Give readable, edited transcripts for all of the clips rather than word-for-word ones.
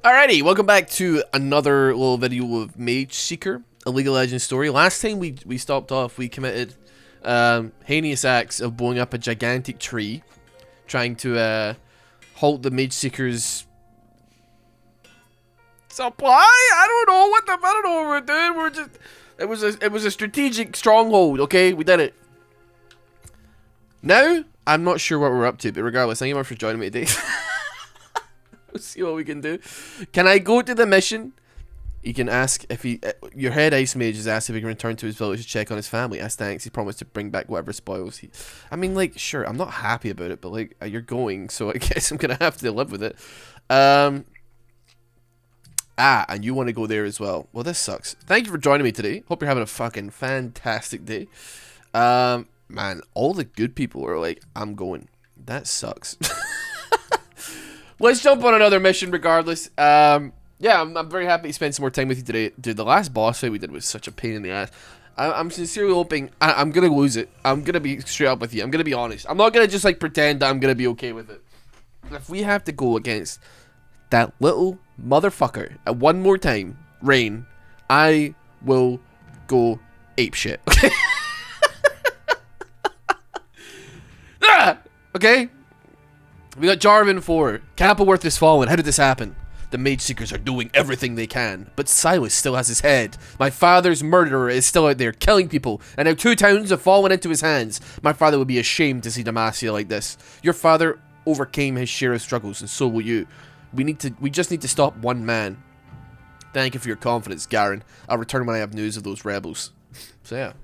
Alrighty, welcome back to another little video of Mageseeker, a League of Legends story. Last time we stopped off, we committed heinous acts of blowing up a gigantic tree, trying to halt the Mageseeker's supply. I don't know what we're doing. We're just it was a strategic stronghold. Okay, we did it. Now I'm not sure what we're up to, but regardless, thank you much for joining me today. We'll see what we can do. Can I go to the mission? You can ask if your head ice mage has asked if he can return to his village to check on his family. As thanks, he promised to bring back whatever spoils I mean, like, sure, I'm not happy about it, but like, you're going, so I guess I'm gonna have to live with it. And you want to go there as well. Well, this sucks. Thank you for joining me today. Hope you're having a fucking fantastic day. Man, all the good people are like, I'm going. That sucks. Let's jump on another mission regardless. Yeah, I'm very happy to spend some more time with you today. Dude, the last boss fight we did was such a pain in the ass. I'm sincerely hoping I'm going to lose it. I'm going to be straight up with you. I'm going to be honest. I'm not going to just like pretend that I'm going to be okay with it. If we have to go against that little motherfucker at one more time, Rain, I will go apeshit. Okay? Okay? We got Jarvan 4. Kappelworth is fallen. How did this happen? The Mageseekers are doing everything they can, but Silas still has his head. My father's murderer is still out there killing people, and now 2 towns have fallen into his hands. My father would be ashamed to see Demacia like this. Your father overcame his share of struggles, and so will you. We just need to stop one man. Thank you for your confidence, Garen. I'll return when I have news of those rebels. So yeah.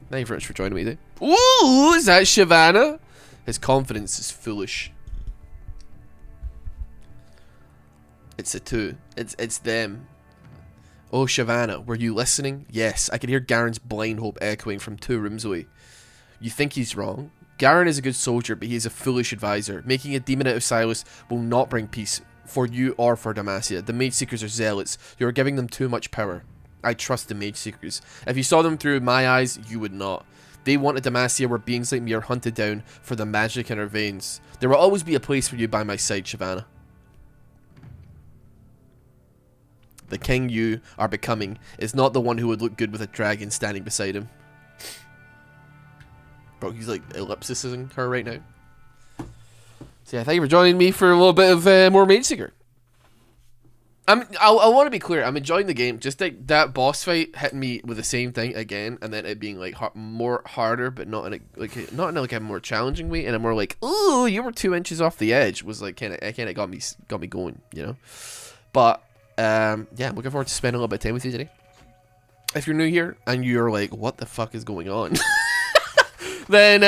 Thank you very much for joining me today. Ooh, is that Shyvana? His confidence is foolish. It's a 2. It's them. Oh, Shyvana, were you listening? Yes, I could hear Garen's blind hope echoing from 2 rooms away. You think he's wrong? Garen is a good soldier, but he is a foolish advisor. Making a demon out of Silas will not bring peace for you or for Demacia. The Mageseekers are zealots. You are giving them too much power. I trust the Mageseekers. If you saw them through my eyes, you would not. They want a Demacia where beings like me are hunted down for the magic in our veins. There will always be a place for you by my side, Shyvana. The king you are becoming is not the one who would look good with a dragon standing beside him. Bro, he's like ellipsising her right now. So yeah, thank you for joining me for a little bit of more Mageseeker. I want to be clear. I'm enjoying the game. Just like that boss fight hitting me with the same thing again, and then it being like more harder, but not in a more challenging way, and a more like, ooh, you were 2 inches off the edge. Was like kind of got me going, you know. But yeah, I'm looking forward to spending a little bit of time with you today. If you're new here and you're like, what the fuck is going on? Then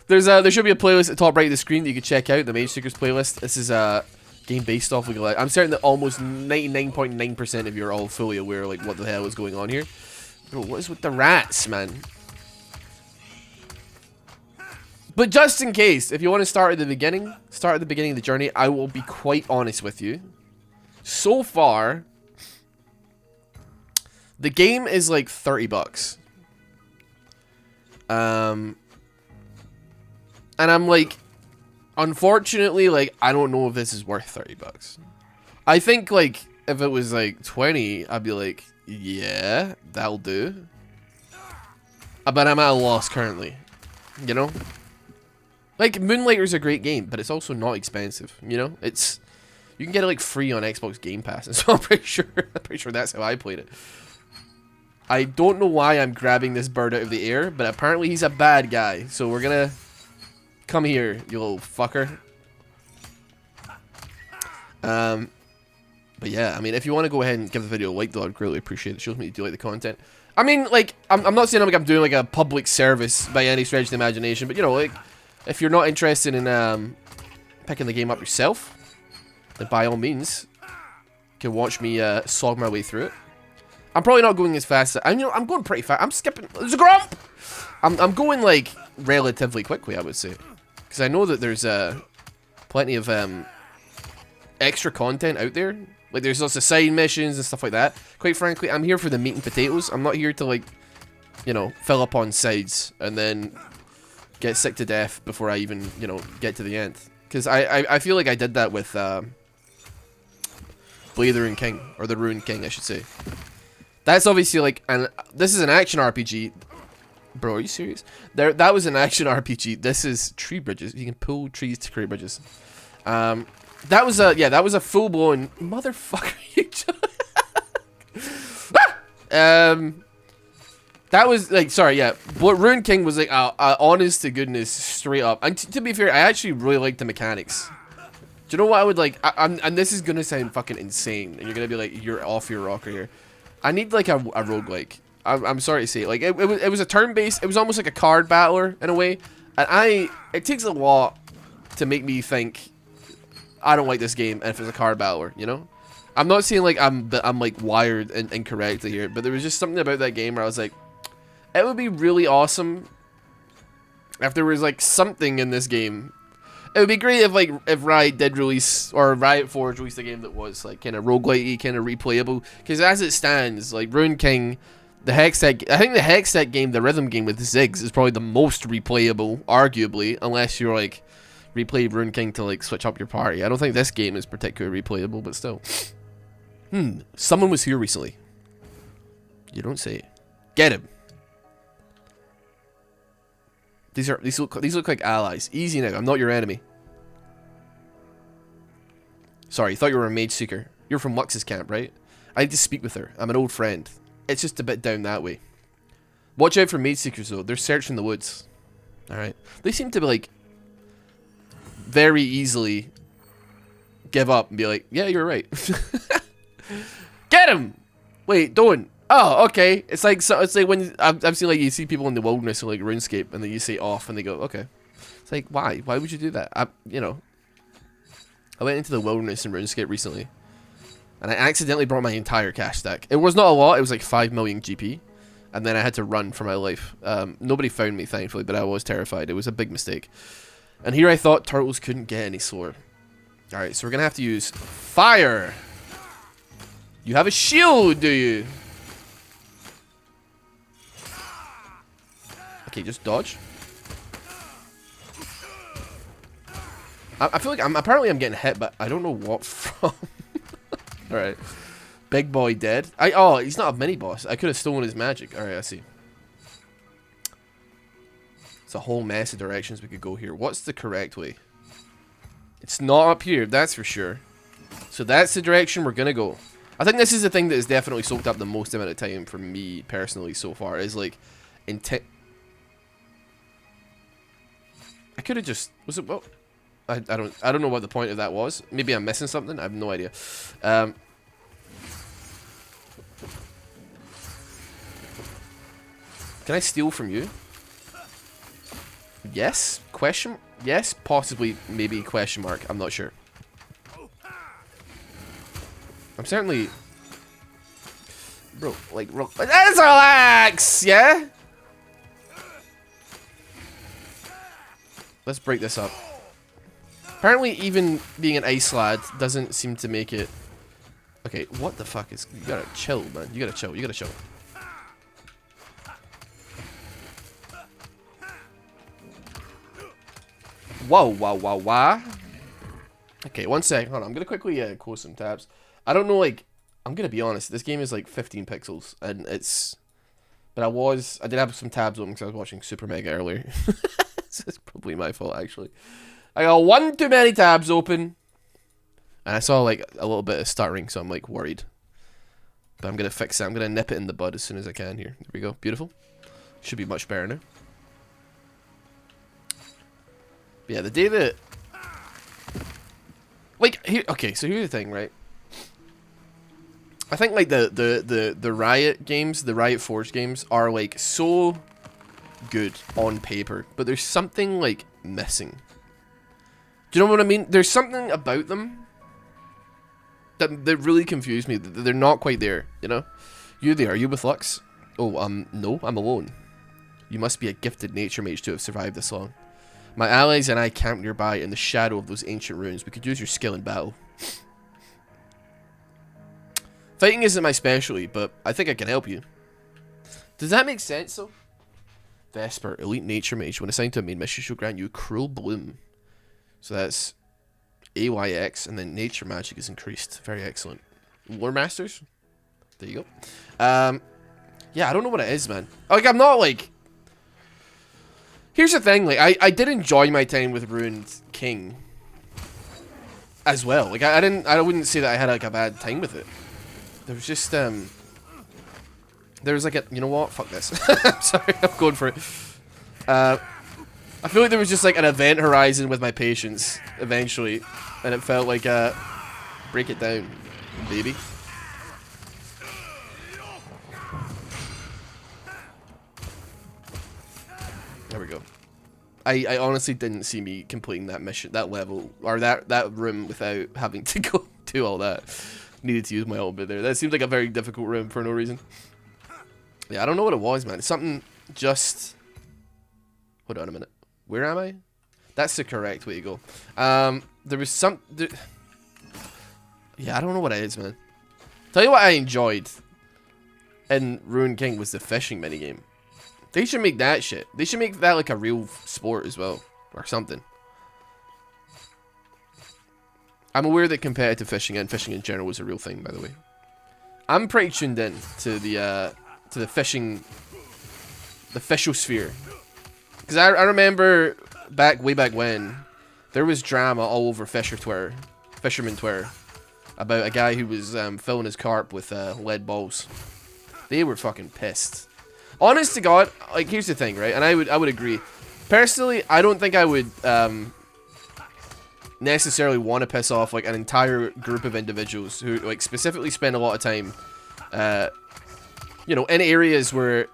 there should be a playlist at the top right of the screen that you can check out. The Mageseekers playlist. This is game based off League of Legends. I'm certain that almost 99.9% of you are all fully aware like what the hell is going on here. Bro, what is with the rats, man? But just in case, if you want to start at the beginning of the journey, I will be quite honest with you. So far, the game is like $30. And I'm like, unfortunately, like, I don't know if this is worth $30. I think, like, if it was, like, 20, I'd be like, yeah, that'll do. But I'm at a loss currently, you know? Like, Moonlighter's a great game, but it's also not expensive, you know? You can get it, like, free on Xbox Game Pass, and so I'm pretty sure that's how I played it. I don't know why I'm grabbing this bird out of the air, but apparently he's a bad guy, so we're gonna... Come here, you little fucker. But yeah, I mean, if you want to go ahead and give the video a like, though, I'd greatly appreciate it. It shows me you do like the content. I mean, like, I'm not saying I'm doing like a public service by any stretch of the imagination, but you know, like, if you're not interested in picking the game up yourself, then by all means, you can watch me slog my way through it. I'm probably not going as fast. I'm going pretty fast. I'm skipping. There's a grump. I'm going like relatively quickly, I would say. Because I know that there's plenty of extra content out there. Like, there's lots of side missions and stuff like that. Quite frankly, I'm here for the meat and potatoes. I'm not here to, like, you know, fill up on sides and then get sick to death before I even, you know, get to the end. Because I feel like I did that with Blade of the Ruined King, or the Ruined King, I should say. That's obviously like, and this is an action RPG. Bro, are you serious? That was an action RPG. This is tree bridges. You can pull trees to create bridges. That was a full blown motherfucker. That was like, sorry, yeah. But Ruined King was like, honest to goodness, straight up. And to be fair, I actually really liked the mechanics. Do you know what I would like? And this is gonna sound fucking insane, and you're gonna be like, you're off your rocker here. I need like a roguelike. I'm sorry to say, like it was a turn-based. It was almost like a card battler in a way, and it takes a lot to make me think I don't like this game if it's a card battler. You know, I'm not saying like I'm like wired incorrectly here, but there was just something about that game where I was like, it would be really awesome if there was like something in this game. It would be great if Riot did release, or Riot Forge released a game that was like kind of roguelike-y, kind of replayable. Because as it stands, like Ruined King, I think the Hextech game, the rhythm game with Ziggs, is probably the most replayable, arguably, unless you're like replay Ruined King to like switch up your party. I don't think this game is particularly replayable, but still. Someone was here recently. You don't say. Get him. These look like allies. Easy now. I'm not your enemy. Sorry, I thought you were a Mageseeker. You're from Lux's camp, right? I need to speak with her. I'm an old friend. It's just a bit down that way. Watch out for Mageseekers though. They're searching the woods. Alright. They seem to be like very easily give up and be like, yeah, you're right. Get him! Wait, don't. Oh, okay. It's like when I've seen like you see people in the wilderness or like RuneScape, and then you say off, and they go, okay. It's like, why? Why would you do that? I went into the wilderness in RuneScape recently, and I accidentally brought my entire cash stack. It was not a lot. It was like 5 million GP, and then I had to run for my life. Nobody found me, thankfully, but I was terrified. It was a big mistake. And here I thought turtles couldn't get any slower. All right, so we're gonna have to use fire. You have a shield, do you? Okay, just dodge. I feel like apparently I'm getting hit, but I don't know what from. Alright. Big boy dead. Oh, he's not a mini boss. I could have stolen his magic. Alright, I see. It's a whole mess of directions we could go here. What's the correct way? It's not up here, that's for sure. So that's the direction we're gonna go. I think this is the thing that has definitely soaked up the most amount of time for me personally so far. Is like intent. I could have just well, I don't know what the point of that was. Maybe I'm missing something. I have no idea. Can I steal from you? Yes? Question? Yes? Possibly. Maybe question mark. I'm not sure. I'm certainly. Bro, like, let's relax, yeah? Let's break this up. Apparently, even being an ice lad doesn't seem to make it. Okay, what the fuck is? You gotta chill, man. You gotta chill. You gotta chill. Whoa, wow, wow, wow. Okay, one sec. Hold on. I'm gonna quickly close some tabs. I don't know, like, I'm gonna be honest. This game is like 15 pixels, and it's. But I did have some tabs open because I was watching Super Mega earlier. So it's probably my fault, actually. I got one too many tabs open, and I saw like a little bit of stuttering, so I'm like worried. But I'm gonna fix it. I'm gonna nip it in the bud as soon as I can. Here, there we go. Beautiful. Should be much better now. But yeah, the day that. Like here, okay. So here's the thing, right? I think like the Riot games, the Riot Forge games, are like so good on paper, but there's something like missing. Do you know what I mean? There's something about them that really confused me. They're not quite there, you know? You there, are you with Lux? Oh, no, I'm alone. You must be a gifted nature mage to have survived this long. My allies and I camped nearby in the shadow of those ancient ruins. We could use your skill in battle. Fighting isn't my specialty, but I think I can help you. Does that make sense, though? Vesper, elite nature mage. When assigned to a main mission, she'll grant you Cruel Bloom. So that's AYX, and then nature magic is increased. Very excellent. Lore Masters. There you go. Yeah, I don't know what it is, man. Like, I'm not like... Here's the thing, like, I did enjoy my time with Ruined King as well. Like, I wouldn't say that I had, like, a bad time with it. There was just, there was like a... You know what? Fuck this. I'm sorry, I'm going for it. I feel like there was just, like, an event horizon with my patience, eventually. And it felt like, break it down, baby. There we go. I honestly didn't see me completing that mission, that level, or that room without having to go do all that. Needed to use my ult bit there. That seems like a very difficult room for no reason. Yeah, I don't know what it was, man. It's something just... Hold on a minute. Where am I? That's the correct way to go. There was some... Yeah, I don't know what it is, man. Tell you what I enjoyed in Ruined King was the fishing minigame. They should make that shit. They should make that like a real sport as well. Or something. I'm aware that competitive fishing and fishing in general is a real thing, by the way. I'm pretty tuned in to the fishing... The fishosphere. Because I remember way back when, there was drama all over Fisherman Twitter, about a guy who was filling his carp with lead balls. They were fucking pissed. Honest to God, like, here's the thing, right? And I would agree. Personally, I don't think I would necessarily want to piss off like an entire group of individuals who like specifically spend a lot of time, you know, in areas where,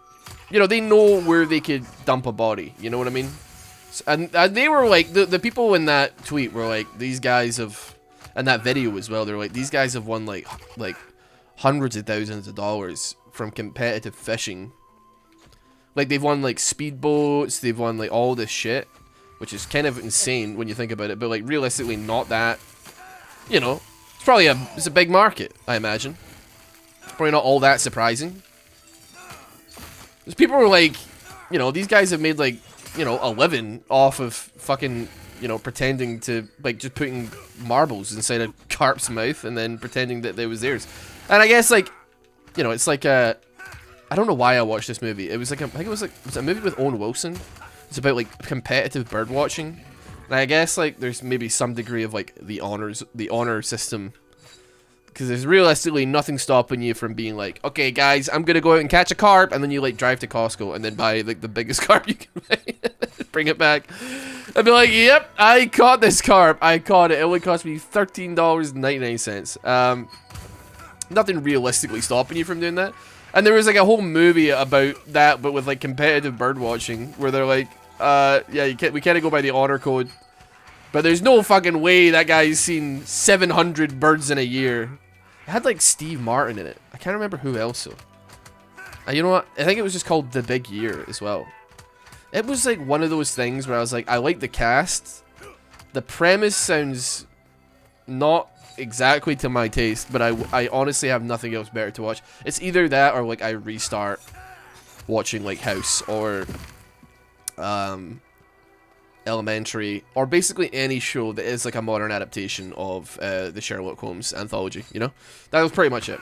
you know, they know where they could dump a body. You know what I mean? And they were like, the people in that tweet were like, these guys have, and that video as well, they're like, these guys have won like hundreds of thousands of dollars from competitive fishing. Like, they've won, like, speedboats, they've won, like, all this shit, which is kind of insane when you think about it, but, like, realistically not that, you know, it's probably it's a big market, I imagine. Probably not all that surprising. Because people were like, you know, these guys have made, like, you know, a living off of fucking, you know, pretending to, like, just putting marbles inside a carp's mouth and then pretending that it was theirs. And I guess, like, you know, it's like a... I don't know why I watched this movie. It was like, I think it was a movie with Owen Wilson. It's about, like, competitive bird watching. And I guess, like, there's maybe some degree of, like, the honor system. Because there's realistically nothing stopping you from being like, okay, guys, I'm going to go out and catch a carp. And then you, like, drive to Costco and then buy, like, the biggest carp you can buy. Bring it back. I'd be like, yep, I caught this carp. I caught it. It only cost me $13.99. Nothing realistically stopping you from doing that. And there was like a whole movie about that, but with like competitive bird watching, where they're like, yeah, we can't go by the honor code. But there's no fucking way that guy's seen 700 birds in a year. It had like Steve Martin in it. I can't remember who else though. You know what? I think it was just called The Big Year as well. It was like one of those things where I was like, I like the cast. The premise sounds not exactly to my taste, but I honestly have nothing else better to watch. It's either that or like I restart watching like House or Elementary, or basically any show that is like a modern adaptation of the Sherlock Holmes anthology, you know? That was pretty much it.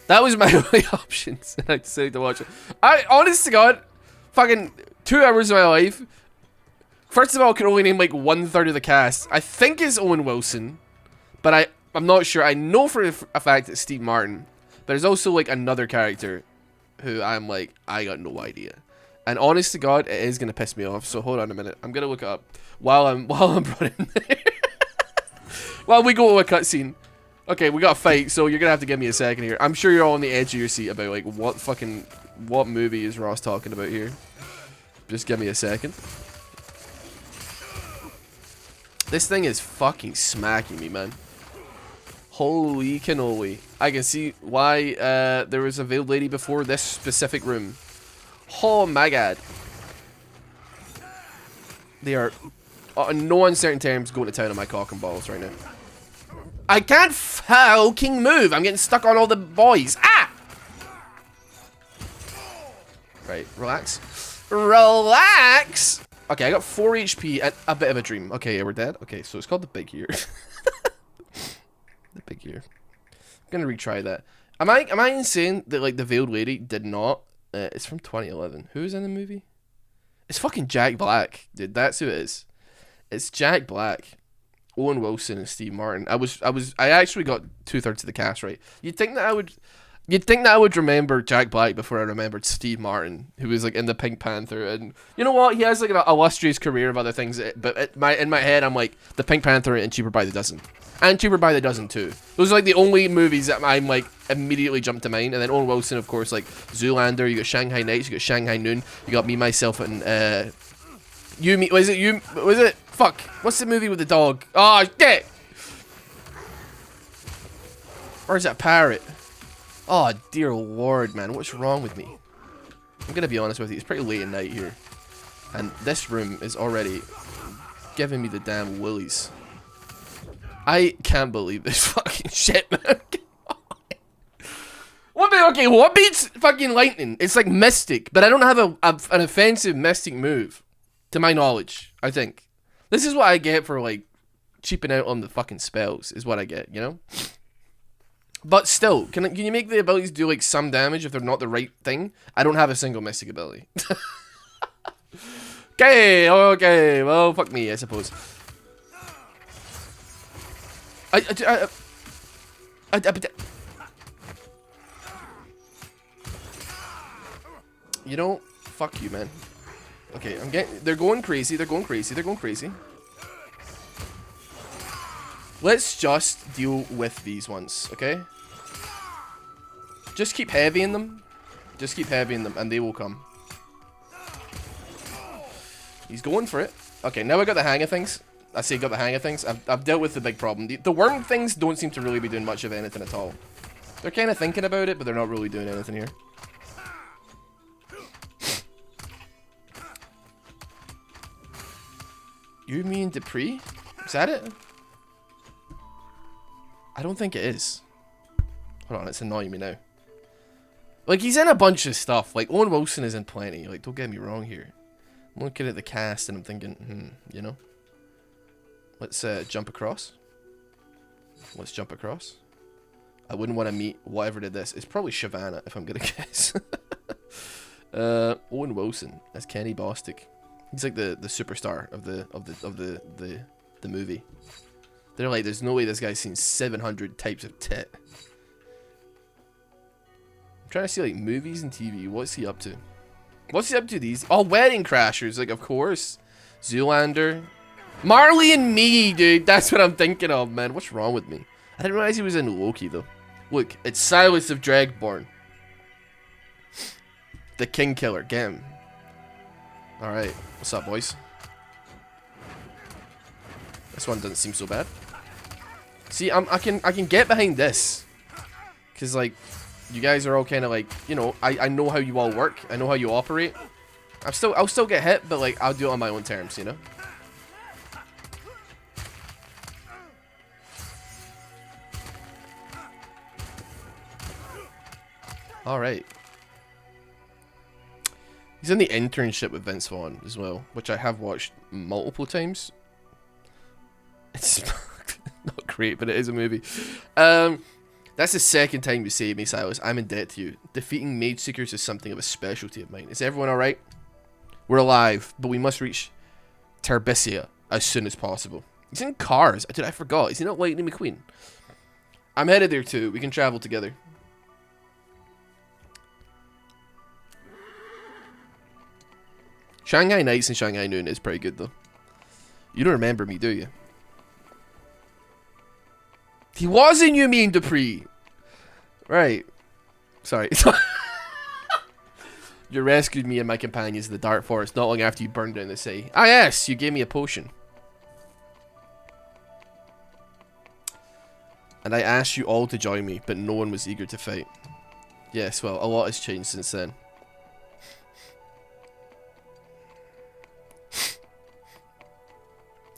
That was my only options, and I decided to watch it. Honest to God, fucking 2 hours of my life. First of all, I can only name like 1/3 of the cast. I think it's Owen Wilson, but I'm not sure. I know for a fact it's Steve Martin, but there's also like another character who I'm like, I got no idea. And honest to God, it is gonna piss me off. So hold on a minute. I'm gonna look it up while I'm running there. While we go to a cutscene. Okay, we got a fight, so you're gonna have to give me a second here. I'm sure you're all on the edge of your seat about like what movie is Ross talking about here. Just give me a second. This thing is fucking smacking me, man. Holy cannoli. I can see why there was a veiled lady before this specific room. Oh my god. They are, in no uncertain terms, going to town on my cock and balls right now. I can't fucking move. I'm getting stuck on all the boys. Ah! Right, relax. Relax! Okay, I got 4 HP and a bit of a dream. Okay, yeah, we're dead. Okay, so it's called The Big Year. The Big Year. gonna retry that. Am I insane that like the Veiled Lady did not? It's from 2011. Who's in the movie? It's fucking Jack Black, dude. That's who it is. It's Jack Black, Owen Wilson, and Steve Martin. I actually got 2/3 of the cast right. You'd think that I would remember Jack Black before I remembered Steve Martin, who was like in the Pink Panther, and you know what? He has like an illustrious career of other things. But in my head, I'm like the Pink Panther and Cheaper by the Dozen, and Cheaper by the Dozen too. Those are like the only movies that I'm like immediately jump to mind. And then Owen Wilson, of course, like Zoolander. You got Shanghai Nights. You got Shanghai Noon. You got Me, Myself, and You, Me. Was it you? Was it? Fuck. What's the movie with the dog? Oh shit! Where's that parrot? Oh, dear lord, man. What's wrong with me? I'm going to be honest with you. It's pretty late at night here. And this room is already giving me the damn willies. I can't believe this fucking shit, man. What beats fucking lightning? It's like Mystic, but I don't have an offensive Mystic move. To my knowledge, I think. This is what I get for, like, cheaping out on the fucking spells, is what I get, you know? But still, can you make the abilities do like some damage if they're not the right thing? I don't have a single Mystic ability. Okay, well, fuck me, I suppose. You know, fuck you, man. Okay, they're going crazy, they're going crazy. Let's just deal with these ones, okay? Just keep heavying them. Just keep heavying them, and they will come. He's going for it. Okay, now I got the hang of things. I say got the hang of things. I've dealt with the big problem. The worm things don't seem to really be doing much of anything at all. They're kind of thinking about it, but they're not really doing anything here. You mean Dupree? Is that it? I don't think it is. Hold on, it's annoying me now. Like, he's in a bunch of stuff. Like, Owen Wilson is in plenty. Like, don't get me wrong here. I'm looking at the cast and I'm thinking, you know. Let's jump across. Let's jump across. I wouldn't want to meet whatever did this. It's probably Shyvana, if I'm gonna guess. Owen Wilson as Kenny Bostic. He's like the superstar of the movie. They're like, there's no way this guy's seen 700 types of tit. I'm trying to see like movies and TV. What's he up to? What's he up to these? Oh, Wedding Crashers, like of course. Zoolander. Marley and Me, dude. That's what I'm thinking of, man. What's wrong with me? I didn't realize he was in Loki though. Look, it's Silas of Dragborn. The King Killer. Get him. Alright. What's up, boys? This one doesn't seem so bad. See, I can get behind this. Cause like, you guys are all kind of like, you know, I know how you all work. I know how you operate. I'll still get hit, but like, I'll do it on my own terms, you know? Alright. He's in the Internship with Vince Vaughn as well, which I have watched multiple times. It's not great, but it is a movie. That's the second time you saved me, Silas. I'm in debt to you. Defeating Mageseekers is something of a specialty of mine. Is everyone alright? We're alive, but we must reach Terabithia as soon as possible. He's in cars. Dude, I forgot. Is he not Lightning McQueen? I'm headed there too. We can travel together. Shanghai Nights and Shanghai Noon is pretty good though. You don't remember me, do you? He was in You Mean Dupree. Right. Sorry. You rescued me and my companions in the Dark Forest not long after you burned down the city. Ah yes, you gave me a potion. And I asked you all to join me, but no one was eager to fight. Yes, well, a lot has changed since then.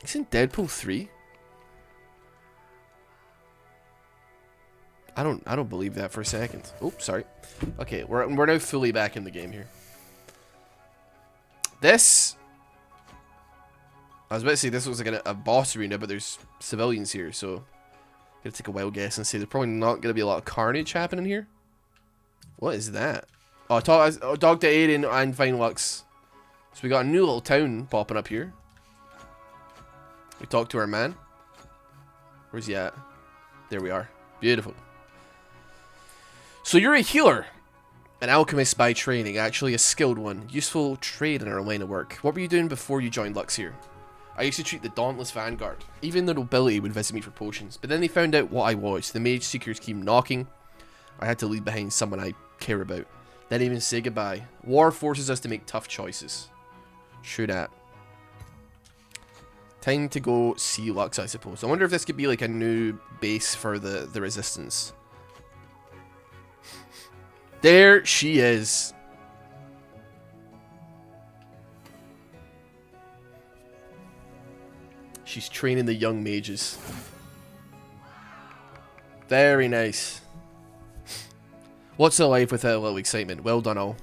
He's in Deadpool 3? I don't believe that for a second. Oops, sorry. Okay, we're now fully back in the game here. This, I was about to say this looks like a boss arena, but there's civilians here, so Gonna take a wild guess and say there's probably not gonna be a lot of carnage happening here. What is that? Oh, dog to Aiden and Fine Lux. So we got a new little town popping up here. We talked to our man. Where's he at? There we are. Beautiful. So you're a healer. An alchemist by training, actually a skilled one. Useful trade in our line of work. What were you doing before you joined Lux here? I used to treat the Dauntless Vanguard. Even the nobility would visit me for potions. But then they found out what I was. The Mageseekers came knocking. I had to leave behind someone I care about. Then even say goodbye. War forces us to make tough choices. True that. Time to go see Lux, I suppose. I wonder if this could be like a new base for the resistance. There she is. She's training the young mages. Very nice. What's a life without a little excitement? Well done all.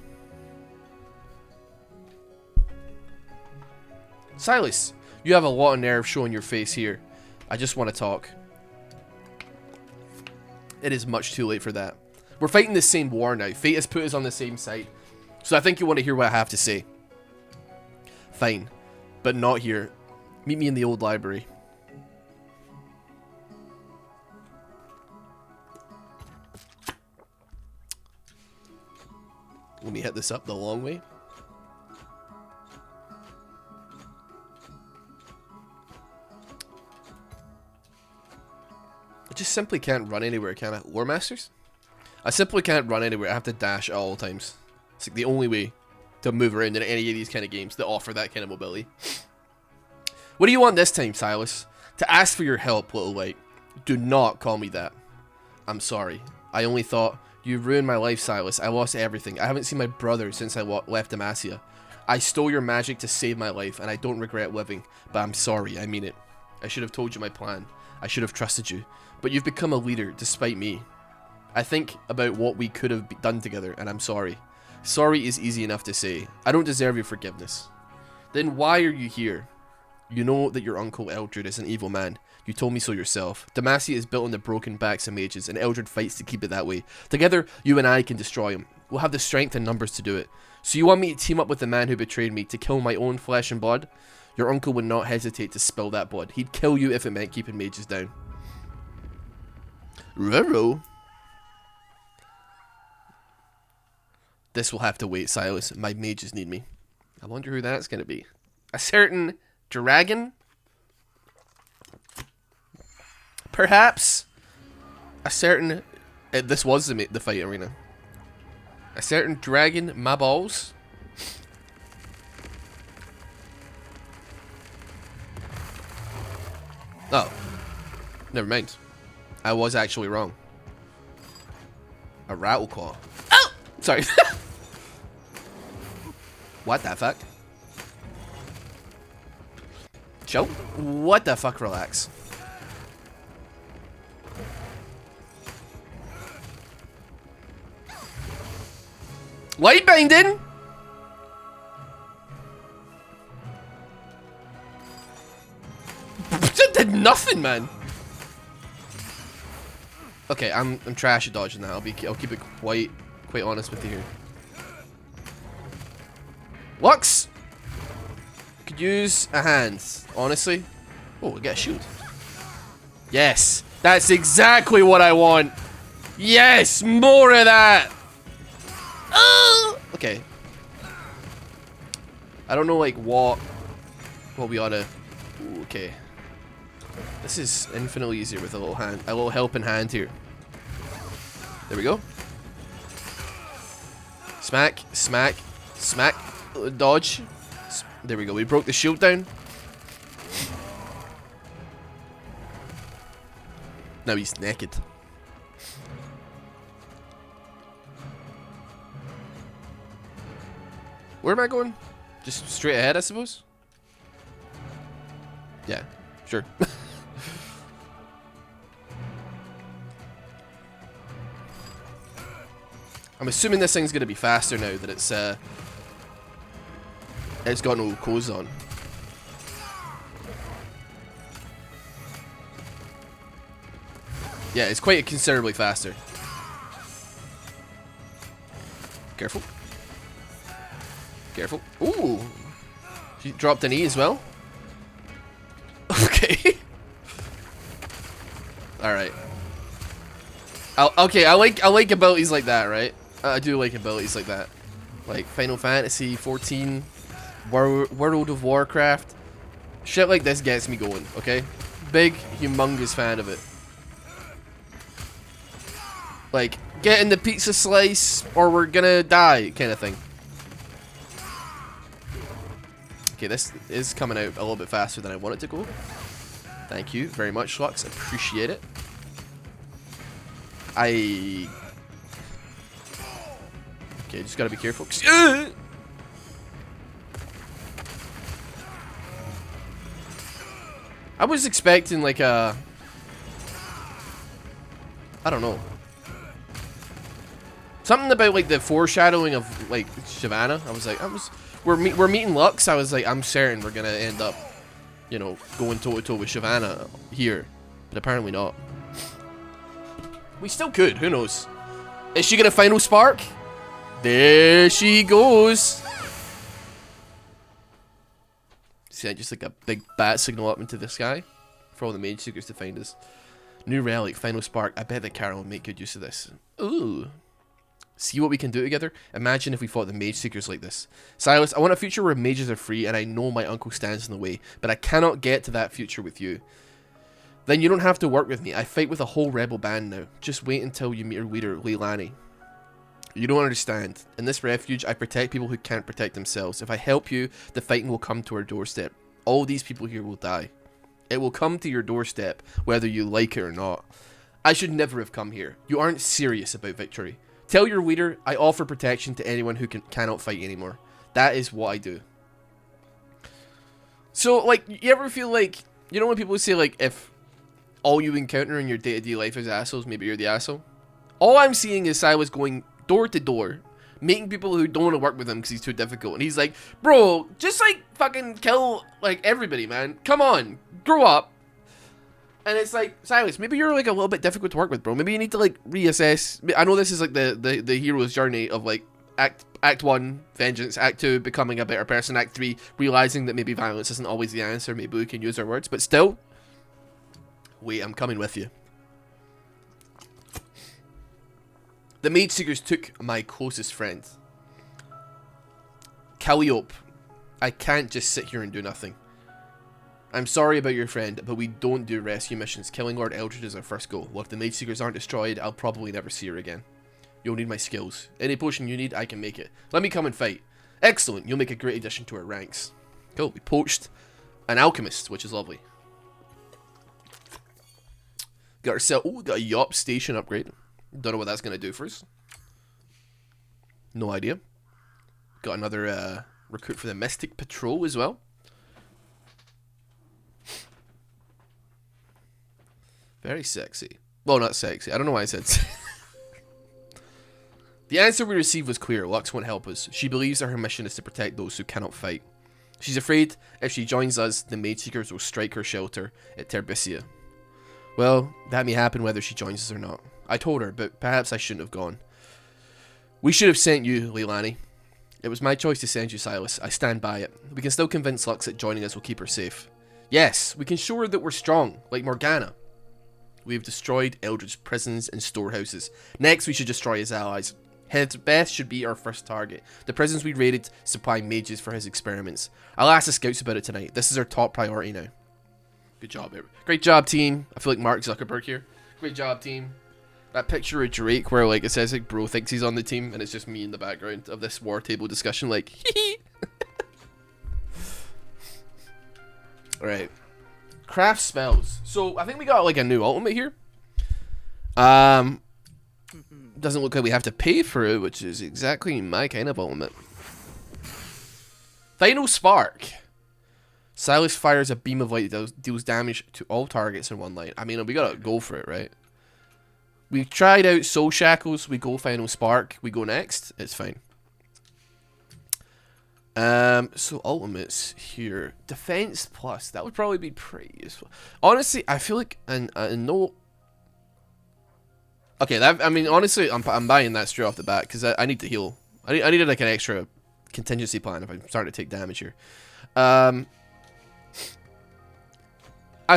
Silas, you have a lot of nerve showing your face here. I just want to talk. It is much too late for that. We're fighting the same war now. Fate has put us on the same side. So I think you want to hear what I have to say. Fine. But not here. Meet me in the old library. Let me hit this up the long way. I just simply can't run anywhere, can I? Lore Masters? I simply can't run anywhere. I have to dash at all times. It's like the only way to move around in any of these kind of games that offer that kind of mobility. What do you want this time, Silas? To ask for your help, little white. Do not call me that. I'm sorry. I only thought, you ruined my life, Silas. I lost everything. I haven't seen my brother since I left Demacia. I stole your magic to save my life, and I don't regret living. But I'm sorry, I mean it. I should have told you my plan. I should have trusted you. But you've become a leader, despite me. I think about what we could have done together, and I'm sorry. Sorry is easy enough to say. I don't deserve your forgiveness. Then why are you here? You know that your uncle Eldred is an evil man. You told me so yourself. Demacia is built on the broken backs of mages, and Eldred fights to keep it that way. Together, you and I can destroy him. We'll have the strength and numbers to do it. So you want me to team up with the man who betrayed me, to kill my own flesh and blood? Your uncle would not hesitate to spill that blood. He'd kill you if it meant keeping mages down. Ruh-roh. This will have to wait, Silas. My mages need me. I wonder who that's going to be. A certain dragon? Perhaps. A certain... this was the fight arena. A certain dragon, my balls. Oh. Never mind. I was actually wrong. A rattleclaw. Oh! Sorry. What the fuck? Joe? What the fuck? Relax. Light binding? That did nothing, man. Okay, I'm trash at dodging that. I'll keep it quite honest with you here. Lux! Could use a hand, honestly. Oh, we get a shield. Yes! That's exactly what I want! Yes! More of that! Oh! Okay. I don't know, like, what we oughta... Ooh, okay. This is infinitely easier with a little helping hand here. There we go. Smack, smack, smack, dodge. There we go. We broke the shield down. Now he's naked. Where am I going? Just straight ahead, I suppose? Yeah, sure. I'm assuming this thing's gonna be faster now that it's got no clothes on. Yeah, it's quite considerably faster. Careful. Careful. Ooh. She dropped an E as well. Okay. Alright. Okay, I like abilities like that, right? I do like abilities like that. Like Final Fantasy 14, World of Warcraft. Shit like this gets me going, okay? Big, humongous fan of it. Like, get in the pizza slice or we're gonna die kind of thing. Okay, this is coming out a little bit faster than I want it to go. Thank you very much, Lux. Appreciate it. Okay, just gotta be careful. I was expecting like a... I don't know. Something about like the foreshadowing of like Shyvana. I was like, we're meeting Lux. I was like, I'm certain we're gonna end up, you know, going toe to toe with Shyvana here, but apparently not. We still could. Who knows? Is she gonna final spark? There she goes. See, just like a big bat signal up into the sky for all the Mageseekers to find us. New relic, final spark. I bet that Carol will make good use of this. Ooh. See what we can do together? Imagine if we fought the Mageseekers like this. Silas, I want a future where mages are free, and I know my uncle stands in the way, but I cannot get to that future with you. Then you don't have to work with me. I fight with a whole rebel band now. Just wait until you meet your leader, Leilani. You don't understand. In this refuge, I protect people who can't protect themselves. If I help you, the fighting will come to our doorstep. All these people here will die. It will come to your doorstep, whether you like it or not. I should never have come here. You aren't serious about victory. Tell your leader I offer protection to anyone who cannot fight anymore. That is what I do. So, like, you ever feel like, you know when people say, like, if all you encounter in your day-to-day life is assholes, maybe you're the asshole? All I'm seeing is Silas going door to door, making people who don't want to work with him because he's too difficult. And he's like, bro, just, like, fucking kill, like, everybody, man. Come on, grow up. And it's like, Silas, maybe you're like a little bit difficult to work with, bro. Maybe you need to like reassess. I know this is like the hero's journey of like Act 1, vengeance, Act 2, becoming a better person, Act 3, realizing that maybe violence isn't always the answer, maybe we can use our words, but still, wait, I'm coming with you. The Mageseekers took my closest friend. Calliope, I can't just sit here and do nothing. I'm sorry about your friend, but we don't do rescue missions. Killing Lord Eldred is our first goal. Well, if the Mageseekers aren't destroyed, I'll probably never see her again. You'll need my skills. Any potion you need, I can make it. Let me come and fight. Excellent, you'll make a great addition to our ranks. Cool, we poached an alchemist, which is lovely. Got ourselves, oh, got a Yop station upgrade. Don't know what that's going to do for us. No idea. Got another recruit for the Mystic Patrol as well. Very sexy. Well, not sexy. I don't know why I said sexy. The answer we received was clear. Lux won't help us. She believes that her mission is to protect those who cannot fight. She's afraid if she joins us, the Mageseekers will strike her shelter at Terbicia. Well, that may happen whether she joins us or not. I told her, but perhaps I shouldn't have gone. We should have sent you, Leilani. It was my choice to send you, Silas. I stand by it. We can still convince Lux that joining us will keep her safe. Yes, we can show her that we're strong, like Morgana. We have destroyed Eldred's prisons and storehouses. Next, we should destroy his allies. Beth should be our first target. The prisons we raided supply mages for his experiments. I'll ask the scouts about it tonight. This is our top priority now. Good job, everyone. Great job, team. I feel like Mark Zuckerberg here. Great job, team. That picture of Drake where like it says like bro thinks he's on the team and it's just me in the background of this war table discussion like hee. Alright. Craft spells. So I think we got like a new ultimate here. Doesn't look like we have to pay for it, which is exactly my kind of ultimate. Final Spark. Silas fires a beam of light that deals damage to all targets in one line. I mean, we gotta go for it, right? We tried out Soul Shackles, we go Final Spark, we go next, it's fine. So ultimates here. Defense plus, that would probably be pretty useful. Honestly, I feel like, and no, Okay, that, I mean, honestly, I'm buying that straight off the bat because I need to heal. I needed like an extra contingency plan if I'm starting to take damage here. I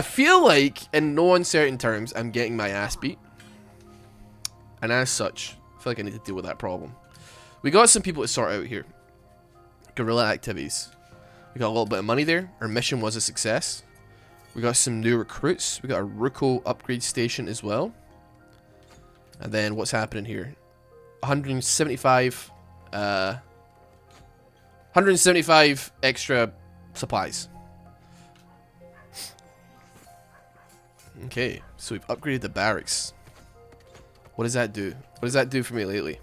feel like, in no uncertain terms, I'm getting my ass beat. And as such, I feel like I need to deal with that problem. We got some people to sort out here. Guerrilla activities. We got a little bit of money there. Our mission was a success. We got some new recruits. We got a Ruko upgrade station as well. And then what's happening here? 175 extra supplies. Okay, so we've upgraded the barracks. What does that do? What does that do for me lately?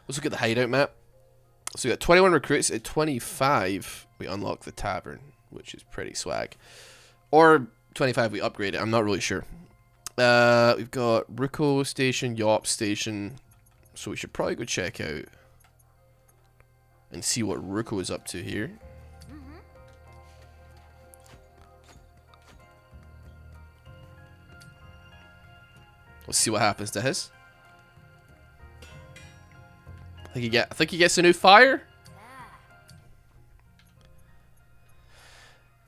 Let's look at the hideout map. So we got 21 recruits. At 25, we unlock the tavern, which is pretty swag. Or 25, we upgrade it. I'm not really sure. We've got Ruko station, Yop station. So we should probably go check out and see what Ruko is up to here. Let's see what happens to his. I think he gets a new fire.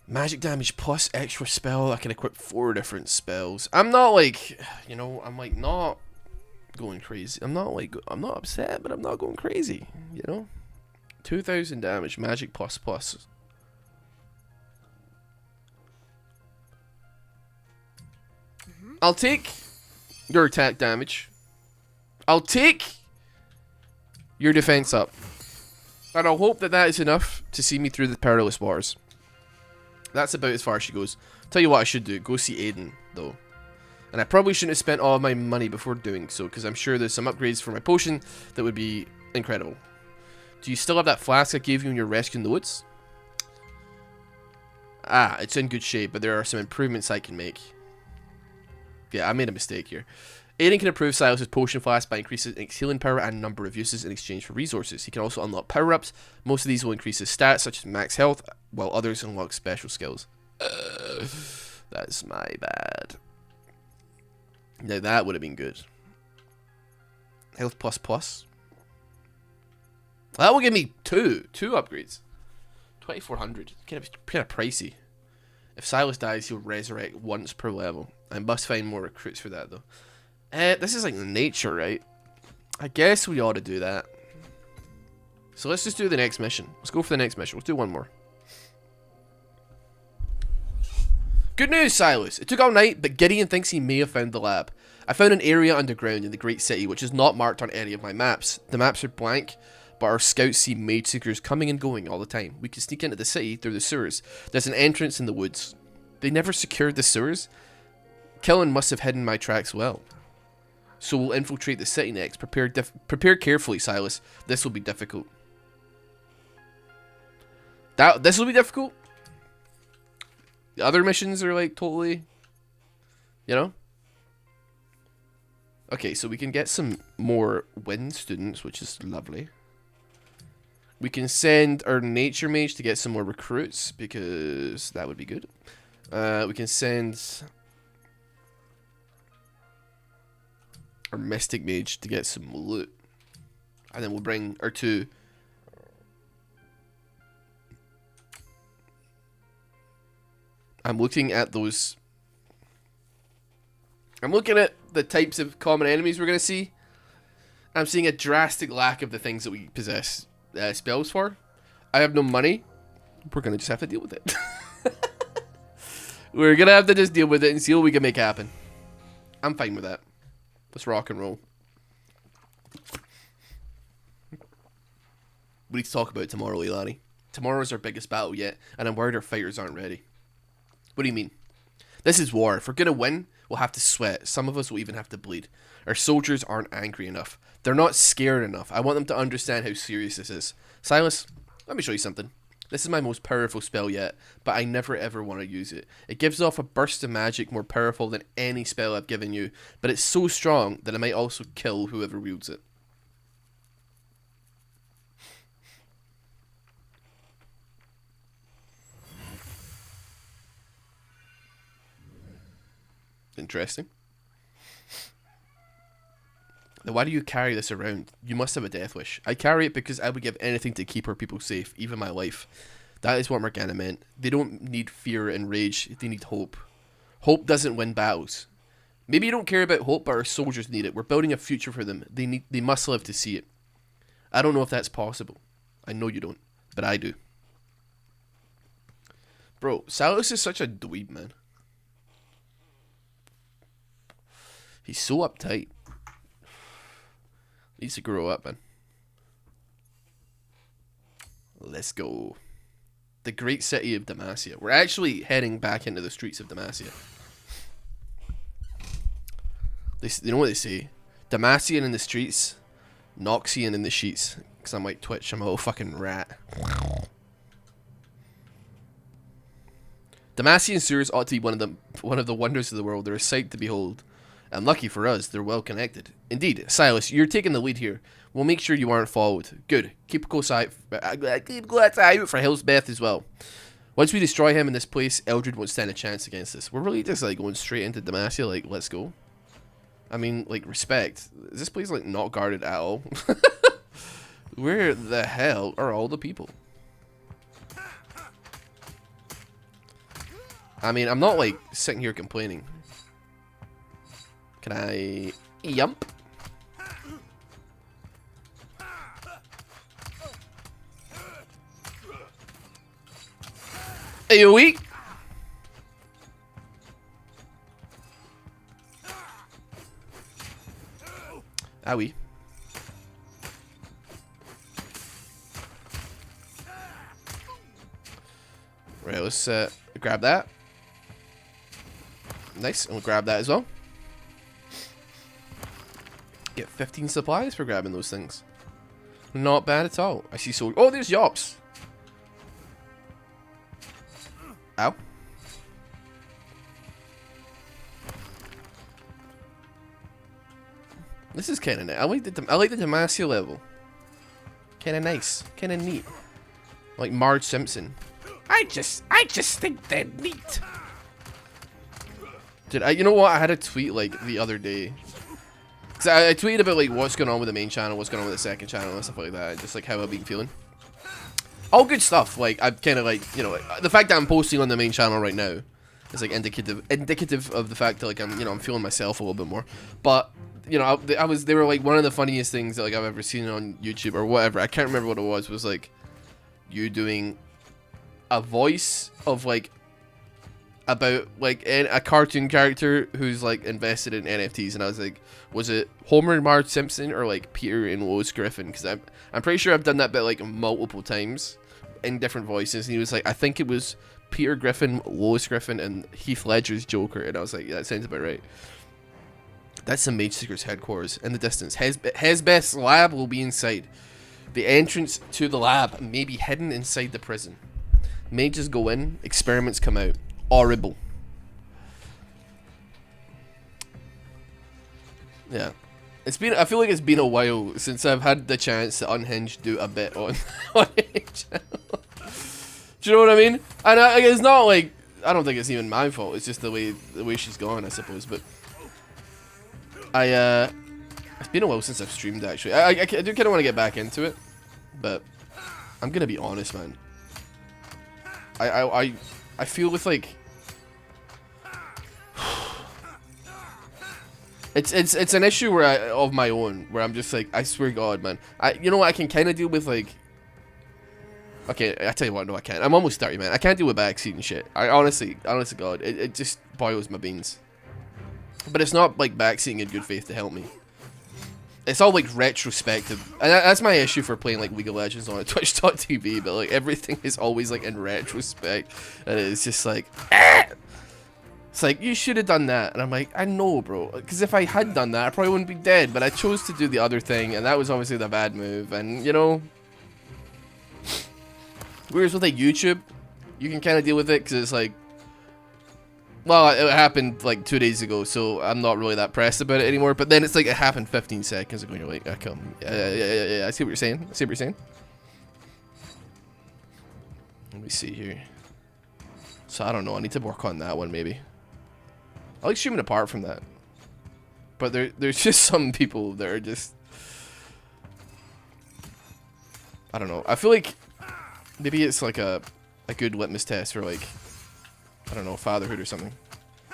Magic damage plus extra spell. I can equip 4 different spells. I'm not like, you know, I'm like not going crazy. I'm not upset, but I'm not going crazy, you know? 2,000 damage, magic plus plus. I'll take your attack damage. I'll take your defense up. And I'll hope that that is enough to see me through the perilous waters. That's about as far as she goes. Tell you what I should do. Go see Aiden, though. And I probably shouldn't have spent all of my money before doing so, because I'm sure there's some upgrades for my potion that would be incredible. Do you still have that flask I gave you when you were rescuing the woods? Ah, it's in good shape, but there are some improvements I can make. Yeah, I made a mistake here. Aiden can improve Silas's potion flask by increasing its healing power and number of uses in exchange for resources. He can also unlock power-ups. Most of these will increase his stats, such as max health, while others unlock special skills. That's my bad. Now that would have been good. Health plus plus. That will give me two upgrades. 2,400. Kind of pricey. If Silas dies, he'll resurrect once per level. I must find more recruits for that, though. This is like nature, right? I guess we ought to do that. So let's just do the next mission. Let's go for the next mission. Let's do one more. Good news, Silas. It took all night, but Gideon thinks he may have found the lab. I found an area underground in the Great City, which is not marked on any of my maps. The maps are blank, but our scouts see Mageseekers coming and going all the time. We can sneak into the city through the sewers. There's an entrance in the woods. They never secured the sewers? Killen must have hidden my tracks well. So we'll infiltrate the city next. Prepare carefully, Silas. This will be difficult. This will be difficult? The other missions are like totally, you know? Okay, so we can get some more wind students, which is lovely. We can send our nature mage to get some more recruits, because that would be good. We can send our mystic mage to get some loot. And then we'll bring our 2... I'm looking at those... I'm looking at the types of common enemies we're going to see. I'm seeing a drastic lack of the things that we possess spells for. I have no money. We're going to just have to deal with it. We're going to have to just deal with it and see what we can make happen. I'm fine with that. Let's rock and roll. We need to talk about it tomorrow, Leilani. Tomorrow's our biggest battle yet, and I'm worried our fighters aren't ready. What do you mean? This is war. If we're going to win, we'll have to sweat. Some of us will even have to bleed. Our soldiers aren't angry enough. They're not scared enough. I want them to understand how serious this is. Silas, let me show you something. This is my most powerful spell yet, but I never ever want to use it. It gives off a burst of magic more powerful than any spell I've given you, but it's so strong that it might also kill whoever wields it. Interesting. Then why do you carry this around? You must have a death wish. I carry it because I would give anything to keep our people safe, even my life. That is what Morgana meant. They don't need fear and rage. They need hope. Hope doesn't win battles. Maybe you don't care about hope, but our soldiers need it. We're building a future for them. They must live to see it. I don't know if that's possible. I know you don't, but I do. Bro, Silas is such a dweeb, man. He's so uptight. Needs to grow up, man. Let's go. The great city of Demacia. We're actually heading back into the streets of Demacia. You know what they say? Demacian in the streets, Noxian in the sheets. Because I'm like Twitch, I'm a little fucking rat. Demacian sewers ought to be one of the wonders of the world. They're a sight to behold. And lucky for us, they're well connected. Indeed, Silas, you're taking the lead here. We'll make sure you aren't followed. Good. Keep a close eye out for Hillsbeth as well. Once we destroy him in this place, Eldred won't stand a chance against us. We're really just like going straight into Demacia, like, let's go. I mean, like, respect. Is this place, like, not guarded at all? Where the hell are all the people? I mean, I'm not, like, sitting here complaining. Can I... Yump. AoE. Owie. Right, let's grab that. Nice, and we'll grab that as well. Get 15 supplies for grabbing those things. Not bad at all. I see so. Oh, there's Yops. Ow. This is kind of nice. I like the Demacia level. Kind of nice. Kind of neat. Like Marge Simpson. I just think they're neat. Dude, you know what? I had a tweet like the other day. Cause I tweeted about like what's going on with the main channel, what's going on with the second channel, and stuff like that. Just like how I've been feeling. All good stuff. Like I'm kind of like, you know, the fact that I'm posting on the main channel right now is like indicative of the fact that like I'm feeling myself a little bit more. But you know, they were like one of the funniest things that like I've ever seen on YouTube or whatever. I can't remember what it was. Was like you doing a voice of like about like a cartoon character who's like invested in NFTs, and I was like, was it Homer and Marge Simpson or like Peter and Lois Griffin? Because I'm pretty sure I've done that bit like multiple times in different voices, and he was like, I think it was Peter Griffin, Lois Griffin, and Heath Ledger's Joker, and I was like, yeah, that sounds about right. That's the Mageseeker's headquarters in the distance. Hezbeth's lab will be inside. The entrance to the lab may be hidden inside the prison. Mages go in, experiments come out. Horrible. Yeah. I feel like it's been a while since I've had the chance to Unhinged do a bit on channel. Do you know what I mean? And it's not like, I don't think it's even my fault. It's just the way she's gone, I suppose. But it's been a while since I've streamed actually. I do kind of want to get back into it, but I'm gonna be honest, man. I feel with like it's an issue where of my own where I'm just like, I swear to God, man. You know what, I can kind of deal with like. Okay, I tell you what, no, I can't. I'm almost 30, man. I can't deal with backseat and shit. Honest to God, it just boils my beans. But it's not like backseating in good faith to help me. It's all like retrospective, and that's my issue for playing like League of Legends on Twitch.tv. But like everything is always like in retrospect, and it's just like, ah! It's like you should have done that, and I'm like, I know, bro, because if I had done that, I probably wouldn't be dead. But I chose to do the other thing, and that was obviously the bad move. And you know, whereas with like YouTube, you can kind of deal with it because it's like, well, it happened like 2 days ago, so I'm not really that pressed about it anymore. But then it's like it happened 15 seconds ago, and you're like, yeah, I see what you're saying. Let me see here. So I don't know. I need to work on that one maybe. I like streaming apart from that. But there's just some people that are just... I don't know. I feel like maybe it's like a good litmus test for, like, I don't know, fatherhood or something.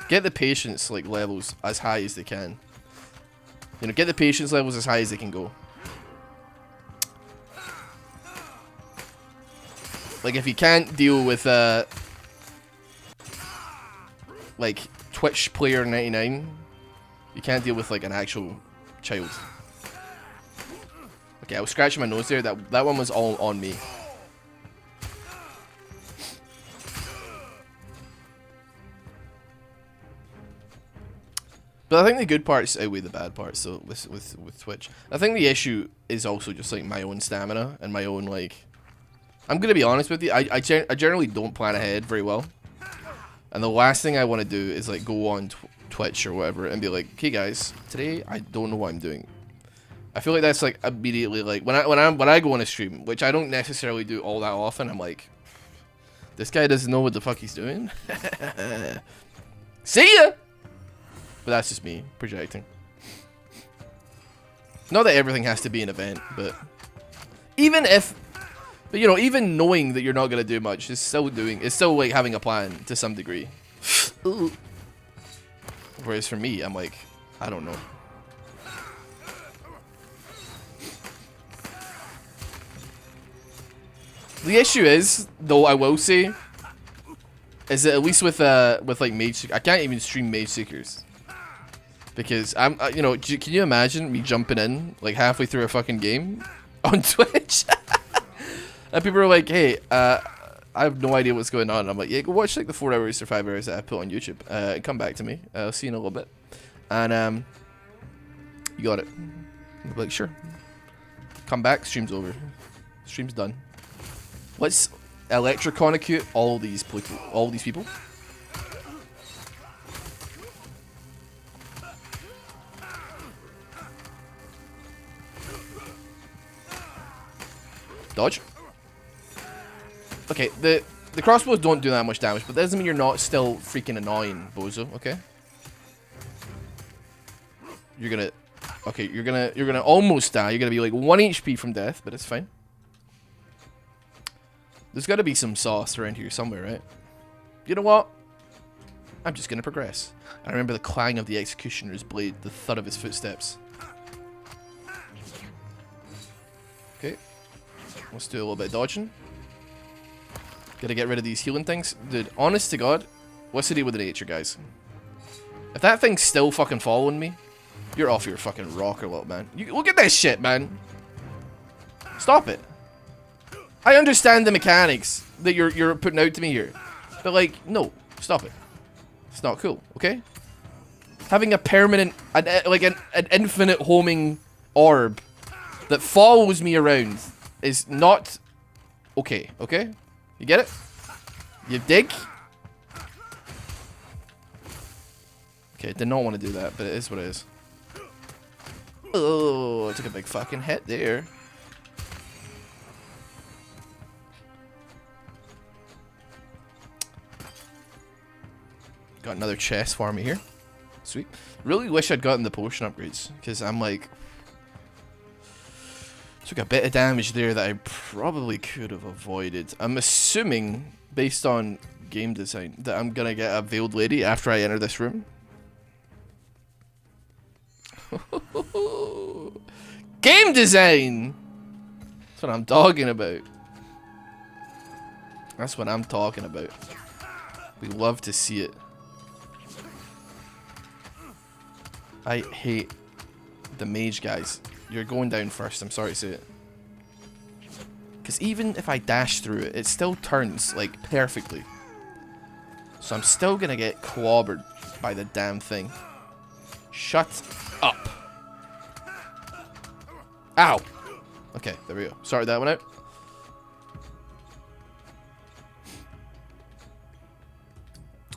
Get the patience, like, levels as high as they can. You know, get the patience levels as high as they can go. Like, if you can't deal with, like, Twitch player 99, you can't deal with, like, an actual child. Okay, I was scratching my nose there. That one was all on me. But I think the good parts outweigh the bad parts, so with Twitch. I think the issue is also just, like, my own stamina and my own, like... I'm gonna be honest with you, I generally don't plan ahead very well. And the last thing I want to do is, like, go on Twitch or whatever and be like, okay guys, today I don't know what I'm doing. I feel like that's, like, immediately, like, when I go on a stream, which I don't necessarily do all that often, I'm like, this guy doesn't know what the fuck he's doing. See ya! But that's just me projecting. Not that everything has to be an event, but even if, but you know, even knowing that you're not gonna do much is still like having a plan to some degree. Whereas for me, I'm like, I don't know. The issue is, though, I will say, is that at least with like Mageseeker, I can't even stream Mageseekers. Because I'm, you know, can you imagine me jumping in like halfway through a fucking game on Twitch? And people are like, hey, I have no idea what's going on. And I'm like, yeah, go watch like the 4 hours or 5 hours that I put on YouTube. Come back to me. I'll see you in a little bit. And you got it. I'm like, sure. Come back. Stream's over. Stream's done. Let's electroconecute all these people. Dodge. Okay, the crossbows don't do that much damage, but that doesn't mean you're not still freaking annoying, bozo, okay? You're gonna almost die. You're gonna be like 1 HP from death, but it's fine. There's gotta be some sauce around here somewhere, right? You know what? I'm just gonna progress. I remember the clang of the executioner's blade, the thud of his footsteps. Okay. Let's do a little bit of dodging. Gotta get rid of these healing things. Dude, honest to God, what's the deal with the nature, guys? If that thing's still fucking following me, you're off your fucking rocker, little man. You, look at this shit, man. Stop it. I understand the mechanics that you're putting out to me here. But, like, no. Stop it. It's not cool, okay? Having a permanent, like an infinite homing orb that follows me around is not okay, okay? You get it? You dig? Okay, did not want to do that, but it is what it is. Oh, I took a big fucking hit there. Got another chest for me here. Sweet. Really wish I'd gotten the potion upgrades, because I'm like... Took a bit of damage there that I probably could have avoided. I'm assuming, based on game design, that I'm gonna get a veiled lady after I enter this room. Game design! That's what I'm talking about. That's what I'm talking about. We love to see it. I hate the mage guys. You're going down first, I'm sorry to say it. Because even if I dash through it, it still turns, like, perfectly. So I'm still gonna get clobbered by the damn thing. Shut up. Ow! Okay, there we go. Sorted that one out.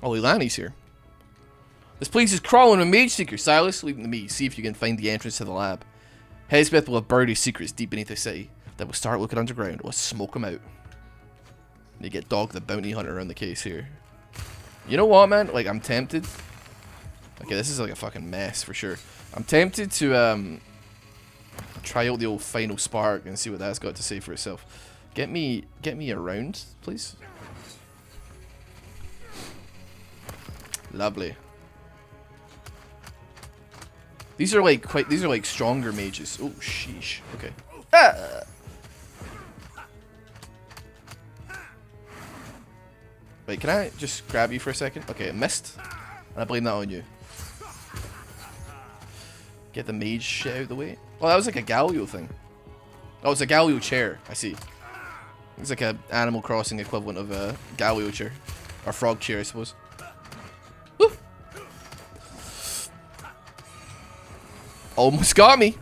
Oh, Ilani's here. This place is crawling with Mageseeker. Silas, leave them to me. See if you can find the entrance to the lab. Hesbeth will have buried his secrets deep beneath the city. Then we'll start looking underground. We'll smoke them out. You get Dog the bounty hunter around the case here. You know what, man? Like, I'm tempted Okay, this is like a fucking mess for sure. I'm tempted to try out the old final spark and see what that's got to say for itself. Get me around, please. Lovely. These are like stronger mages. Oh sheesh. Okay. Ah! Wait, can I just grab you for a second? Okay, it missed. And I blame that on you. Get the mage shit out of the way. Oh, that was like a Galio thing. Oh, it's a Galio chair. I see. It's like a Animal Crossing equivalent of a Galio chair. Or frog chair, I suppose. Woo! Almost got me.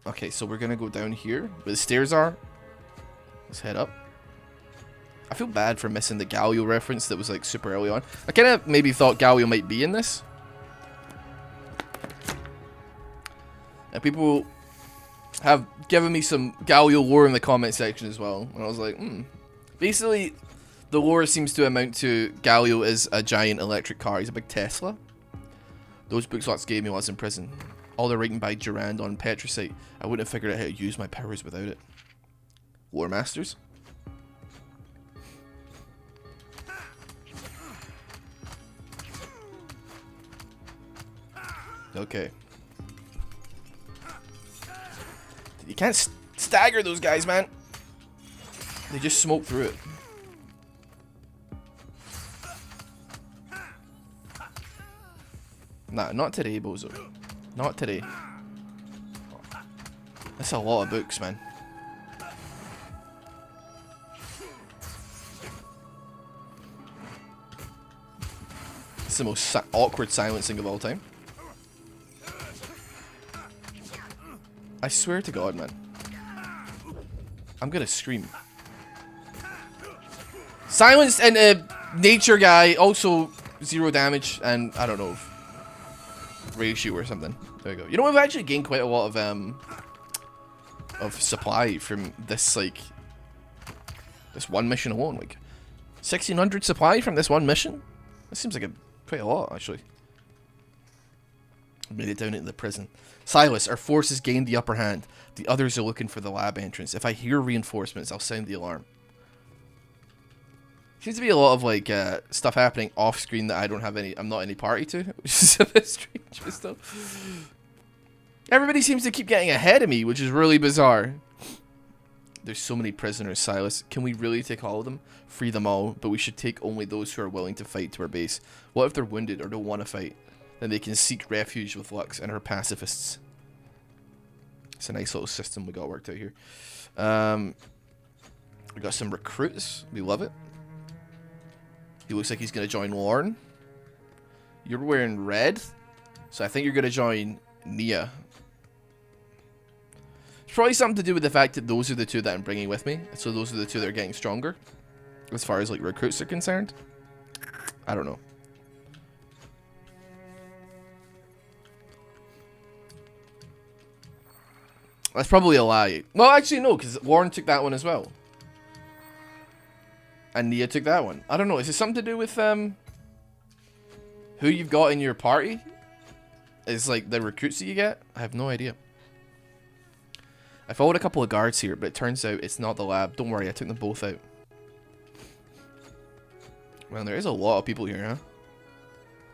Okay, so we're gonna go down here where the stairs are. Let's head up. I feel bad for missing the Galio reference that was like super early on. I kind of maybe thought Galio might be in this. And people have given me some Galio lore in the comment section as well. And I was like, Basically, the lore seems to amount to Galio is a giant electric car. He's a big Tesla. Those books lots gave me while I was in prison. All they're written by Durand on Petricite. I wouldn't have figured out how to use my powers without it. Lore masters. Okay. You can't stagger those guys, man. They just smoke through it. Nah, not today, bozo. Not today. That's a lot of books, man. It's the most awkward silencing of all time. I swear to God, man. I'm gonna scream. Silenced and nature guy, also 0 damage, and I don't know, ratio or something. There we go. You know, we've actually gained quite a lot of supply from this, like, this one mission alone. Like, 1600 supply from this one mission? That seems like quite a lot, actually. Made it down into the prison. Silas, our forces gained the upper hand. The others are looking for the lab entrance. If I hear reinforcements, I'll sound the alarm. Seems to be a lot of like stuff happening off screen that I don't have any. I'm not any party to, which is a bit strange, but still. Everybody seems to keep getting ahead of me, which is really bizarre. There's so many prisoners, Silas. Can we really take all of them? Free them all, but we should take only those who are willing to fight to our base. What if they're wounded or don't want to fight? Then they can seek refuge with Lux and her pacifists. It's a nice little system we got worked out here. We got some recruits. We love it. He looks like he's going to join Lorne. You're wearing red, so I think you're going to join Nia. It's probably something to do with the fact that those are the two that I'm bringing with me. So those are the two that are getting stronger. As far as like recruits are concerned. I don't know. That's probably a lie. Well, actually, no, because Warren took that one as well. And Nia took that one. I don't know. Is it something to do with who you've got in your party? Is like the recruits that you get? I have no idea. I followed a couple of guards here, but it turns out it's not the lab. Don't worry, I took them both out. Well, there is a lot of people here, huh?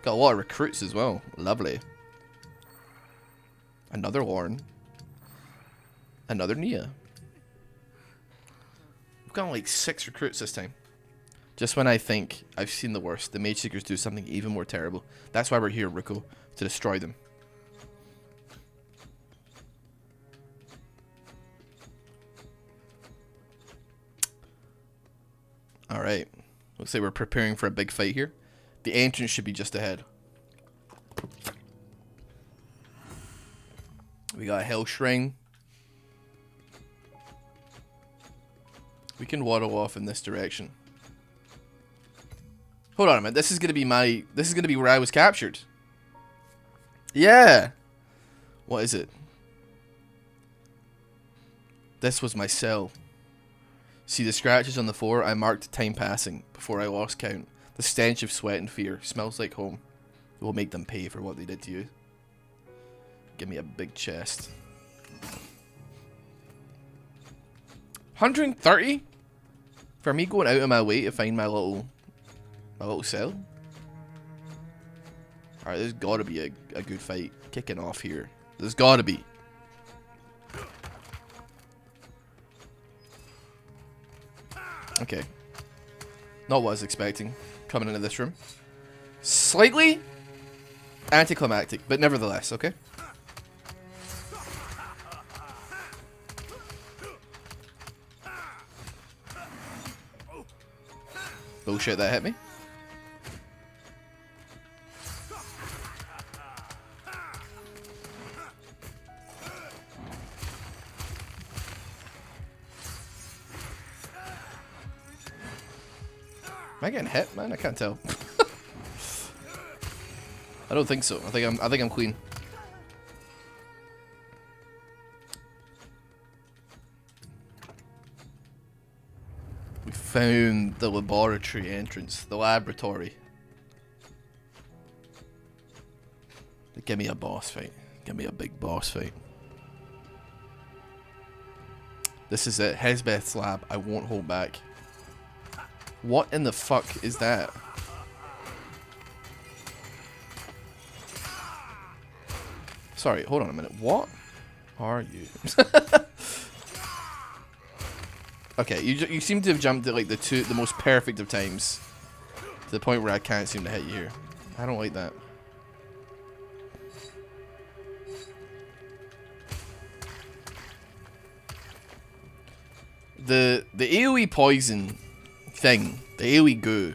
Got a lot of recruits as well. Lovely. Another Warren. Another Nia. We've got like 6 recruits this time. Just when I think I've seen the worst, the Mageseekers do something even more terrible. That's why we're here, Ruko, to destroy them. Alright. Looks like we're preparing for a big fight here. The entrance should be just ahead. We got a Hell Shrine. We can waddle off in this direction. Hold on a minute. This is gonna be where I was captured. Yeah. What is it? This was my cell. See the scratches on the floor? I marked time passing before I lost count. The stench of sweat and fear smells like home. It will make them pay for what they did to you. Give me a big chest. 130? For me going out of my way to find my little cell? Alright, there's gotta be a good fight kicking off here. There's gotta be. Okay. Not what I was expecting coming into this room. Slightly anticlimactic, but nevertheless, okay? Bullshit, that hit me. Am I getting hit, man? I can't tell. I don't think so. I think I'm clean. We found the laboratory entrance, the laboratory. Give me a boss fight. Give me a big boss fight. This is it. Hezbeth's lab. I won't hold back. What in the fuck is that? Sorry, hold on a minute. What are you? Okay, you seem to have jumped at like the most perfect of times. To the point where I can't seem to hit you here. I don't like that. The AoE poison thing, the AoE goo.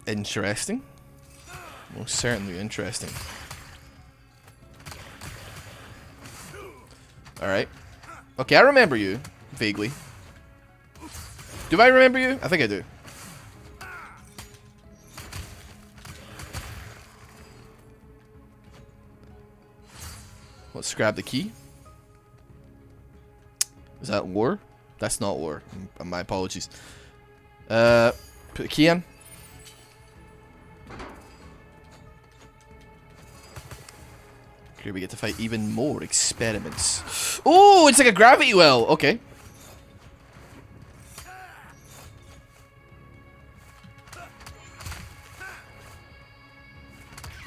Interesting. Most certainly interesting. Alright. Okay, I remember you. Vaguely. Do I remember you? I think I do. Let's grab the key. Is that war? That's not war. My apologies. Put the key in. Here we get to fight even more experiments. Oh, it's like a gravity well. Okay.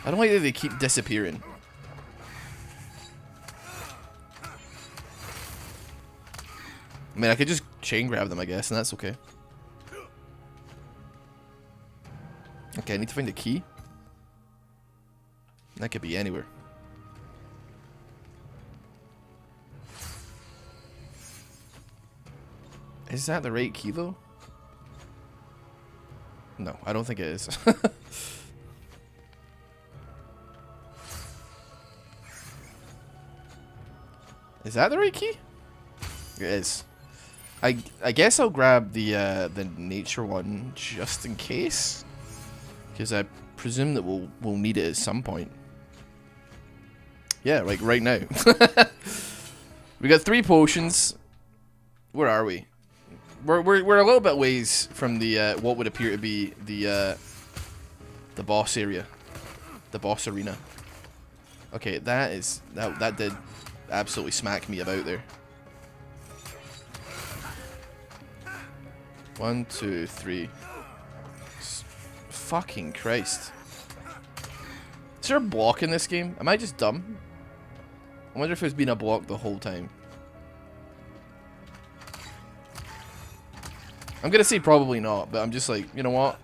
I don't like that they keep disappearing. I mean, I could just chain grab them, I guess, and that's okay. Okay, I need to find the key. That could be anywhere. Is that the right key, though? No, I don't think it is. Is that the right key? It is. I guess I'll grab the nature one just in case, because I presume that we'll need it at some point. Yeah, like right now. We got 3 potions. Where are we? We're a little bit ways from the what would appear to be the boss area, the boss arena. Okay, that did absolutely smack me about there. 1, 2, 3. Fucking Christ. Is there a block in this game? Am I just dumb? I wonder if there's been a block the whole time. I'm gonna say probably not, but I'm just like, you know what?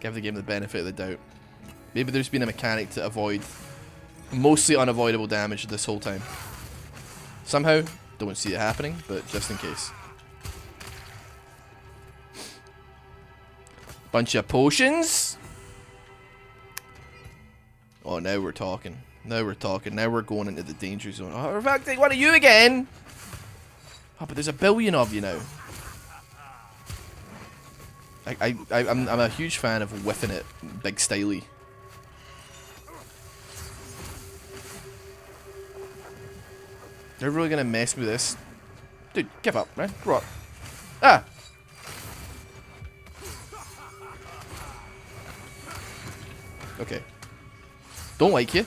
Give the game the benefit of the doubt. Maybe there's been a mechanic to avoid mostly unavoidable damage this whole time. Somehow, don't see it happening, but just in case. Bunch of potions. Oh, now we're talking. Now we're talking. Now we're going into the danger zone. Oh, in fact, what are you again? Oh, but there's a billion of you now. I'm a huge fan of whiffing it big styly. They're really gonna mess with this. Dude, give up, man. Grow up. Ah! Okay. Don't like you.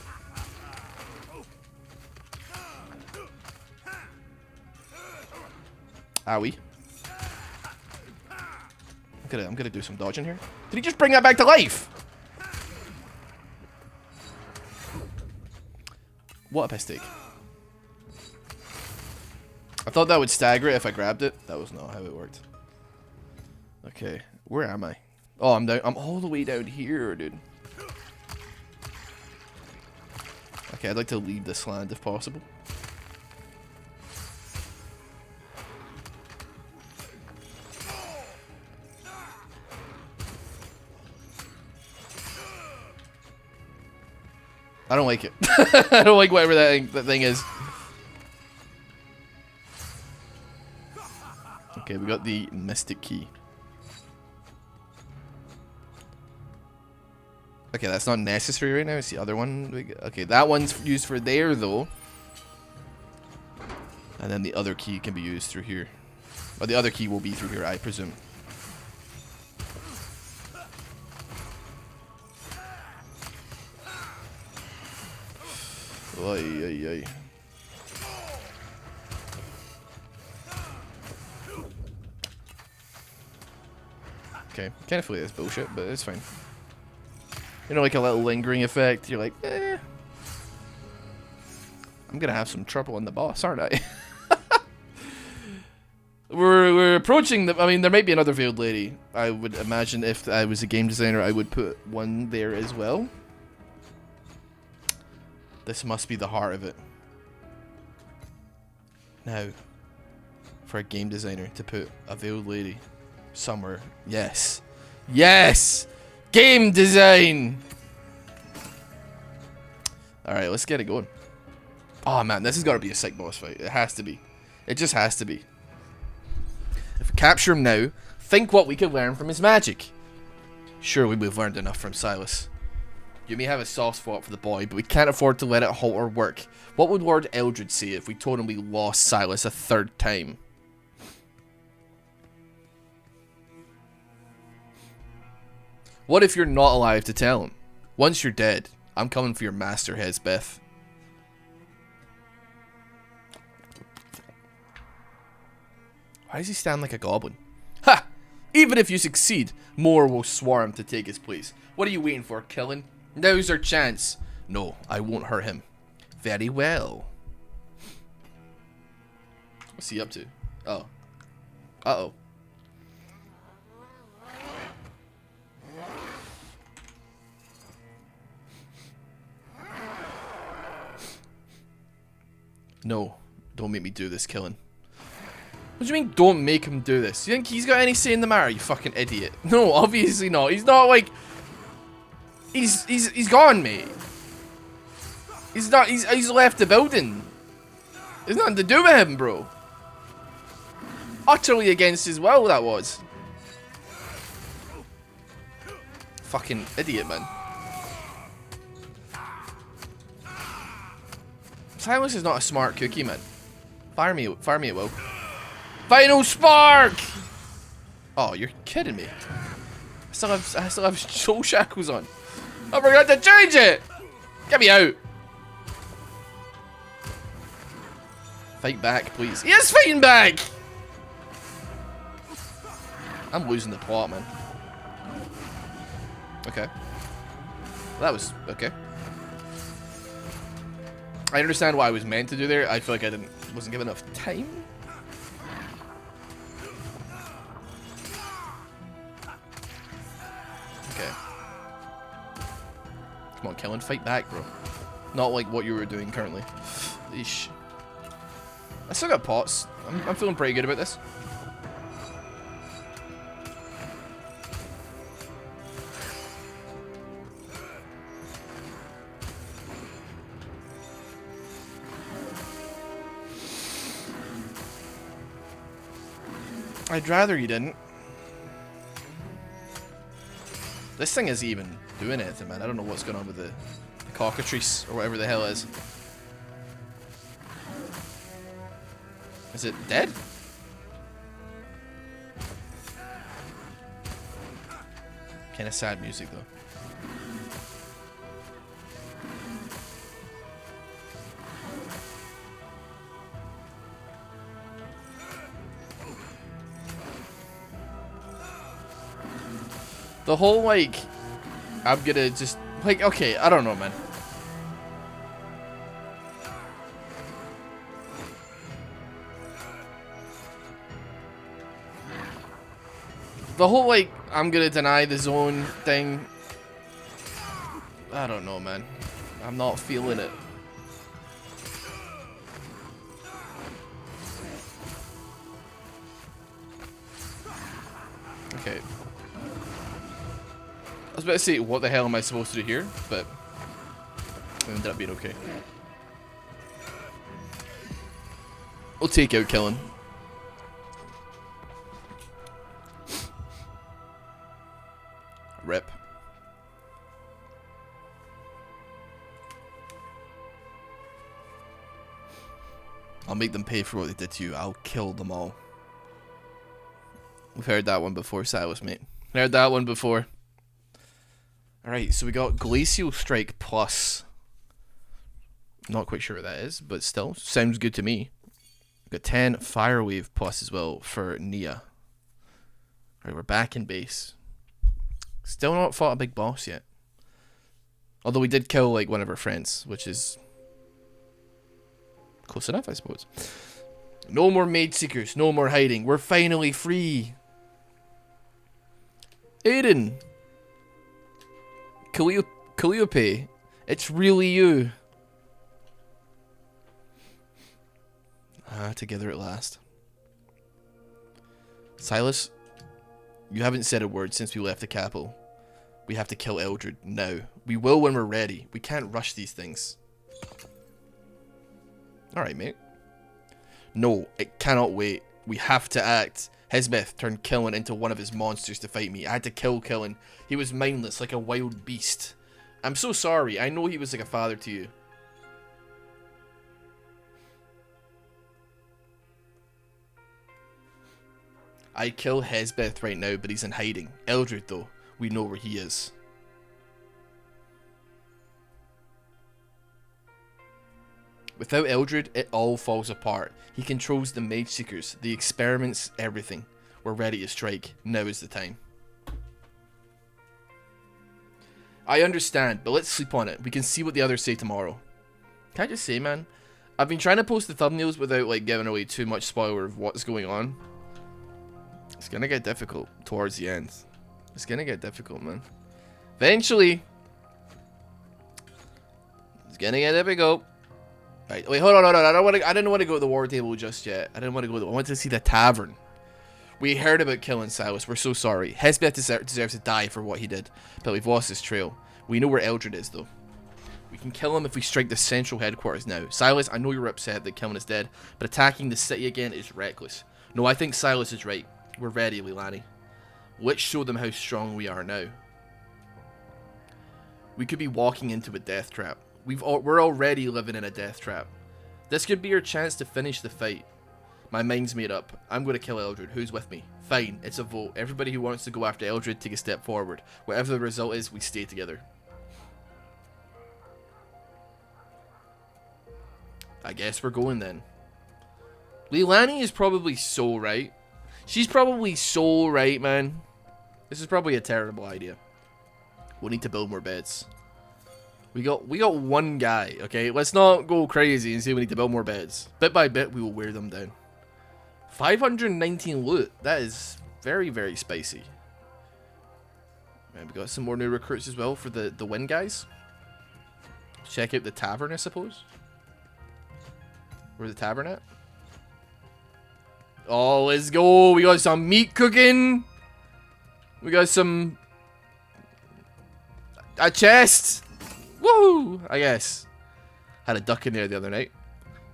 Owie. I'm gonna do some dodging here. Did he just bring that back to life? What a mistake. I thought that would stagger it if I grabbed it. That was not how it worked. Okay, where am I? Oh, I'm down. I'm all the way down here, dude. Okay, I'd like to leave this land if possible. I don't like it. I don't like whatever that thing is. Okay, we got the mystic key. Okay, that's not necessary right now. It's the other one. Okay, that one's used for there, though. And then the other key can be used through here. Or the other key will be through here, I presume. Oy, oy, oy. Okay, kind of feel like that's bullshit, but it's fine. You know, like a little lingering effect. You're like, eh. I'm gonna have some trouble on the boss, aren't I? we're approaching the. I mean, there might be another veiled lady. I would imagine if I was a game designer, I would put one there as well. This must be the heart of it. Now, for a game designer to put a veiled lady somewhere. Yes. Yes! Game design! Alright, let's get it going. Oh man, this has got to be a sick boss fight. It has to be. It just has to be. If we capture him now, think what we could learn from his magic. Surely we've learned enough from Silas. You may have a soft spot for the boy, but we can't afford to let it halt our work. What would Lord Eldred say if we told him we lost Silas a third time? What if you're not alive to tell him? Once you're dead, I'm coming for your master, Hezbeth. Why does he stand like a goblin? Ha! Even if you succeed, more will swarm to take his place. What are you waiting for, killing? Now's our chance. No, I won't hurt him. Very well. What's he up to? Oh. Uh-oh. No, don't make me do this, killing. What do you mean, don't make him do this? You think he's got any say in the matter, you fucking idiot? No, obviously not. He's not like... He's gone, mate. He's not... He's left the building. There's nothing to do with him, bro. Utterly against his will, that was. Fucking idiot, man. Silas is not a smart cookie, man. Fire me at will. Final spark! Oh, you're kidding me. I still have soul shackles on. I forgot to change it! Get me out. Fight back, please. He is fighting back! I'm losing the plot, man. Okay. That was... okay. I understand what I was meant to do there. I feel like I wasn't given enough time. Okay. Come on, Kellen, fight back, bro. Not like what you were doing currently. Eesh. I still got pots. I'm feeling pretty good about this. I'd rather you didn't. This thing isn't even doing anything, man. I don't know what's going on with the cockatrice or whatever the hell it is. Is it dead? Kind of sad music though. The whole, like, I'm gonna just, like, okay, I don't know, man. The whole, like, I'm gonna deny the zone thing, I don't know, man. I'm not feeling it. Okay. I was about to say, what the hell am I supposed to do here? But it ended up being okay. We'll take out killing. Rip. I'll make them pay for what they did to you. I'll kill them all. We've heard that one before, Silas, mate. Heard that one before. Alright, so we got Glacial Strike Plus. Not quite sure what that is, but still, sounds good to me. We got 10 Fire Wave Plus as well for Nia. Alright, we're back in base. Still not fought a big boss yet. Although we did kill, like, one of our friends, which is close enough, I suppose. No more Mageseekers, no more hiding. We're finally free. Aiden. Calliope. It's really you. Together at last. Silas, you haven't said a word since we left the capital. We have to kill Eldred now. We will when we're ready. We can't rush these things. Alright, mate. No, it cannot wait. We have to act. Hesbeth turned Killen into one of his monsters to fight me. I had to kill Killen. He was mindless, like a wild beast. I'm so sorry. I know he was like a father to you. I'd kill Hesbeth right now, but he's in hiding. Eldred, though, we know where he is. Without Eldred, it all falls apart. He controls the Mageseekers, the experiments, everything. We're ready to strike. Now is the time. I understand, but let's sleep on it. We can see what the others say tomorrow. Can I just say, man? I've been trying to post the thumbnails without, like, giving away too much spoiler of what's going on. It's gonna get difficult towards the end. It's gonna get difficult, man. Eventually. It's gonna get difficult. Right, wait, hold on. I didn't want to go to the war table just yet. I wanted to see the tavern. We heard about killing Silas. We're so sorry. Hesbeth deserves to die for what he did, but we've lost his trail. We know where Eldred is, though. We can kill him if we strike the central headquarters now. Silas, I know you're upset that Killen is dead, but attacking the city again is reckless. No, I think Silas is right. We're ready, Leilani. Let's show them how strong we are now. We could be walking into a death trap. We're already living in a death trap. This could be our chance to finish the fight. My mind's made up. I'm going to kill Eldred. Who's with me? Fine, it's a vote. Everybody who wants to go after Eldred, take a step forward. Whatever the result is, we stay together. I guess we're going then. Leilani is probably so right. She's probably so right, man. This is probably a terrible idea. We'll need to build more beds. We got one guy, okay? Let's not go crazy and say we need to build more beds. Bit by bit, we will wear them down. 519 loot. That is very, very spicy. And we got some more new recruits as well for the win guys. Check out the tavern, I suppose. Where's the tavern at? Oh, let's go. We got some meat cooking. We got some... a chest. Woohoo! I guess. Had a duck in there the other night.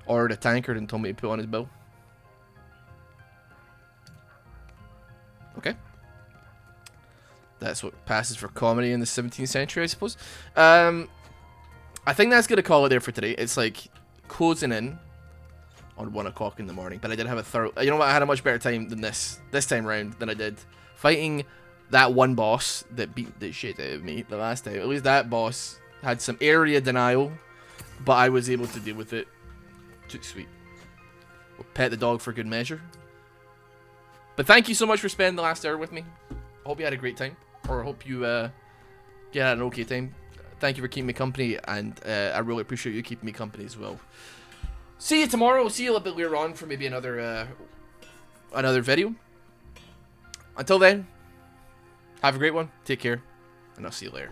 Ordered a tankard and told me to put on his bill. Okay. That's what passes for comedy in the 17th century, I suppose. I think that's going to call it there for today. It's like closing in on 1 o'clock in the morning. But I did have a thorough... You know what? I had a much better time than this time round than I did fighting that one boss that beat the shit out of me the last time. At least that boss had some area denial, but I was able to deal with it. Too sweet. We'll pet the dog for good measure. But thank you so much for spending the last hour with me. I hope you had a great time, or I hope you get an okay time. Thank you for keeping me company, and I really appreciate you keeping me company as well. See you tomorrow. We'll see you a little bit later on for maybe another video. Until then, have a great one. Take care, and I'll see you later.